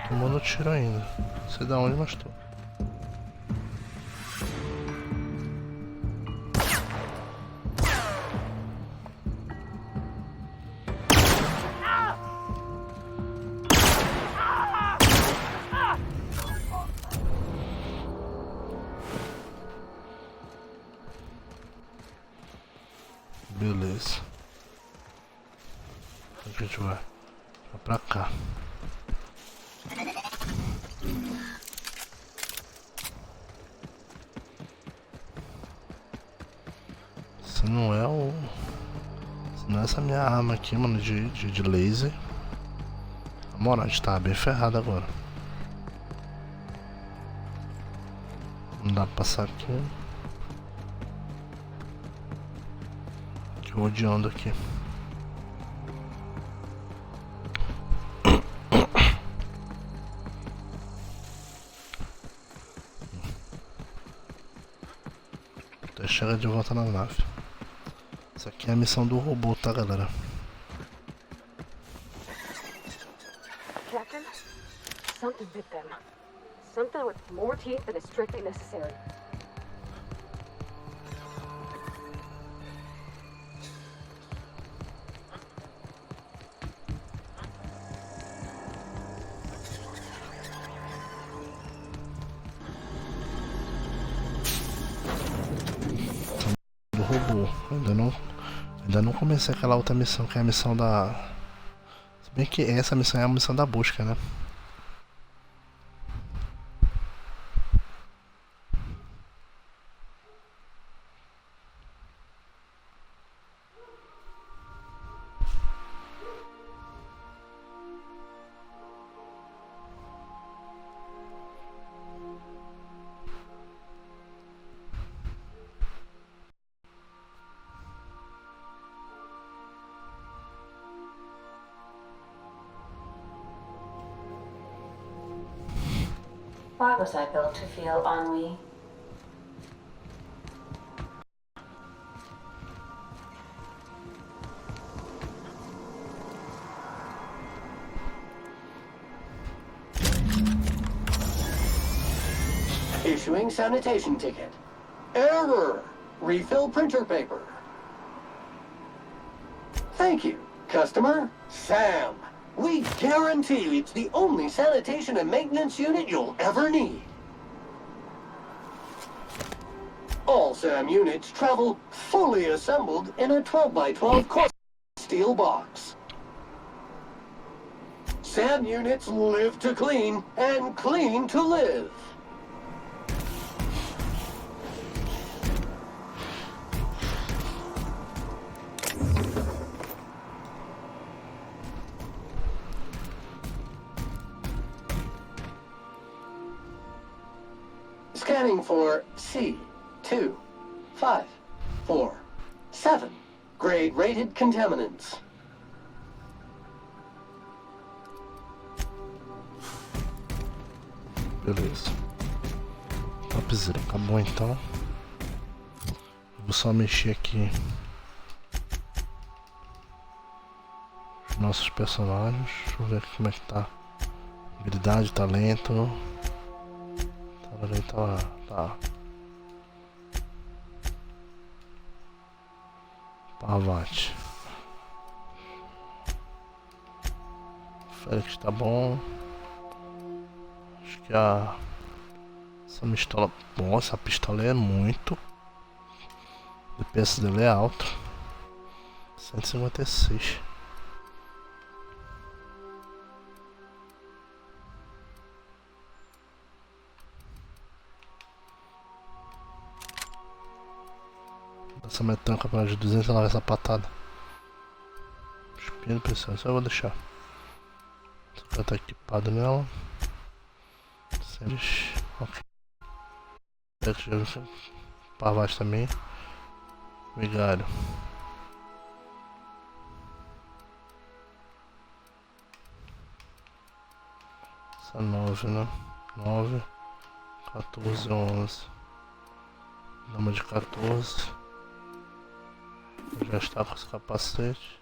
Tomando tiro ainda. Não sei de onde, mas tô. Beleza. A gente vai pra cá. Se não é o... Se não é essa minha arma aqui, mano, de laser. Na moral, a gente tá bem ferrado agora. Não dá pra passar aqui. Rodeando aqui. Até chegar de volta na nave. Isso aqui é a missão do robô, tá, galera? Captain, something bit them. Something with more teeth than is strictly necessary. Do robô. Ainda não comecei aquela outra missão, que é a missão da... Se bem que essa missão é a missão da busca, né? Why was I built to feel ennui? Issuing sanitation ticket. Error! Refill printer paper. Thank you, customer. Sam. We guarantee it's the only sanitation and maintenance unit you'll ever need. All SAM units travel fully assembled in a 12x12 coarse steel box. SAM units live to clean and clean to live. Scanning for C2547 grade rated contaminants. Beleza. Topzera, acabou então. Vou só mexer aqui os nossos personagens. Deixa eu ver como é que tá. Habilidade, talento. Tá. Parvati. Félix tá bom. Acho que essa pistola. Bom, essa pistola é muito. O DPS dele é alto. 156. Essa metanca para de 200 ela vai essa patada. Espinho de pressão, só eu vou deixar. Só vai estar equipado nela. Seres. Ok. Para baixo também. Vigário. Essa 9, né? 9, 14, 11. Dama de 14. Já está com os capacetes.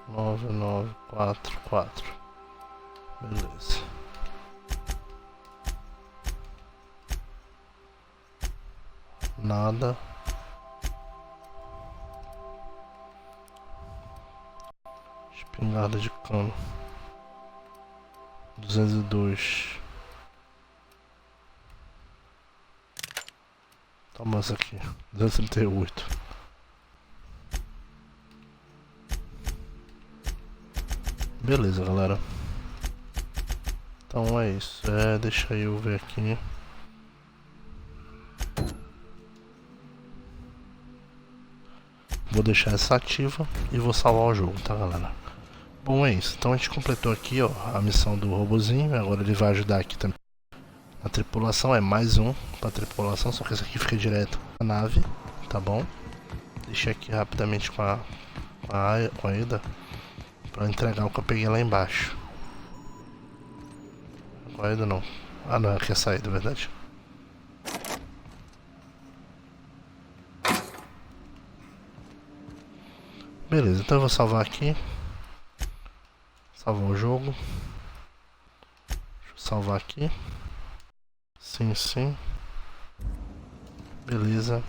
Nove, 4, 4. Beleza. Nada. Espingarda de cano. 202. Toma essa aqui, 238. Beleza, galera. Então é isso. Deixa eu ver aqui. Vou deixar essa ativa e vou salvar o jogo, tá, galera? Bom, é isso. Então a gente completou aqui, ó, a missão do robozinho. Agora ele vai ajudar aqui também. A tripulação é mais um pra tripulação, só que esse aqui fica direto na nave, tá bom? Deixei aqui rapidamente com a Eda pra entregar o que eu peguei lá embaixo. Ainda não. Ah não, aqui é a saída, verdade. Beleza, então eu vou salvar aqui. Salvar o jogo. Deixa eu salvar aqui. Sim, sim. Beleza.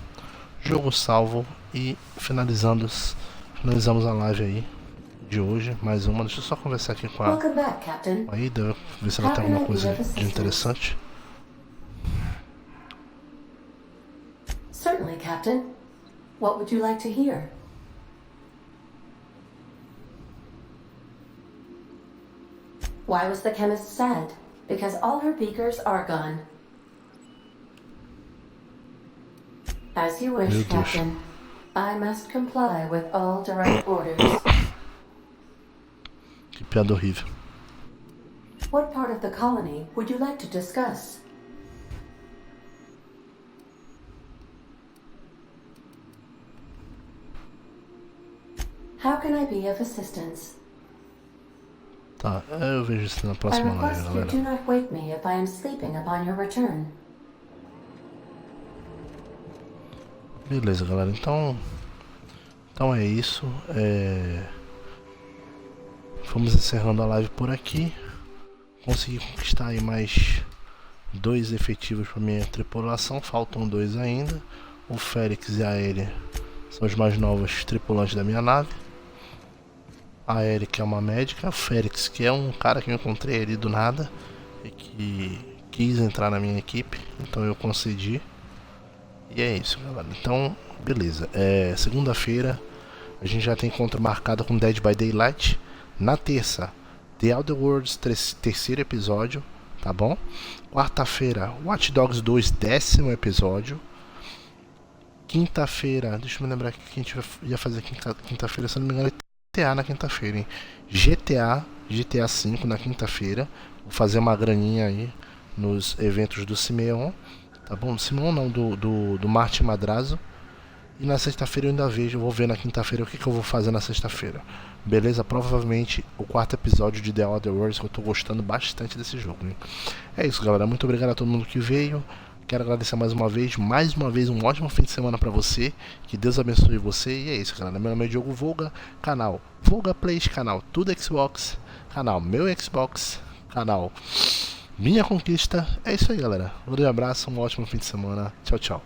Jogo salvo e finalizamos a live aí de hoje. Mais uma. Deixa eu só conversar aqui com a Ida, ver se ela tem alguma coisa de interessante. Certainly, Captain. What would you like to hear? Why was the chemist sad? Because all her beakers are gone. As you wish, Captain. I must comply with all direct orders. Que piada horrível. What part of the colony would you like to discuss? How can I be of assistance? Tá, eu vejo isso na próxima live, galera. Do not wake me if I am sleeping upon your return. Beleza, galera. Então é isso. Vamos encerrando a live por aqui. Consegui conquistar aí mais 2 efetivos para minha tripulação. Faltam 2 ainda. O Félix e a Ellie são os mais novos tripulantes da minha nave. A Ellie, que é uma médica. O Félix, que é um cara que eu encontrei ali do nada e que quis entrar na minha equipe, então eu concedi. E é isso, galera. Então, beleza. Segunda-feira a gente já tem encontro marcado com Dead by Daylight. Na terça, The Outer Worlds, terceiro episódio, tá bom? Quarta-feira, Watch Dogs 2, 10º episódio. Quinta-feira, deixa eu me lembrar o que a gente ia fazer quinta-feira, se não me engano, é GTA na quinta-feira, hein? GTA 5 na quinta-feira. Vou fazer uma graninha aí nos eventos do Simeon, tá bom? Simeon não, do Martin Madrazo. E na sexta-feira eu ainda vejo, eu vou ver na quinta-feira o que eu vou fazer na sexta-feira. Beleza? Provavelmente o 4º episódio de The Outer Worlds, que eu tô gostando bastante desse jogo, hein? É isso, galera. Muito obrigado a todo mundo que veio. Quero agradecer mais uma vez um ótimo fim de semana pra você. Que Deus abençoe você. E é isso, galera. Meu nome é DIOGO VOLGA, canal VOLGA Plays, canal Tudo Xbox, canal Meu Xbox, canal Minha Conquista. É isso aí, galera. Um grande abraço, um ótimo fim de semana. Tchau, tchau.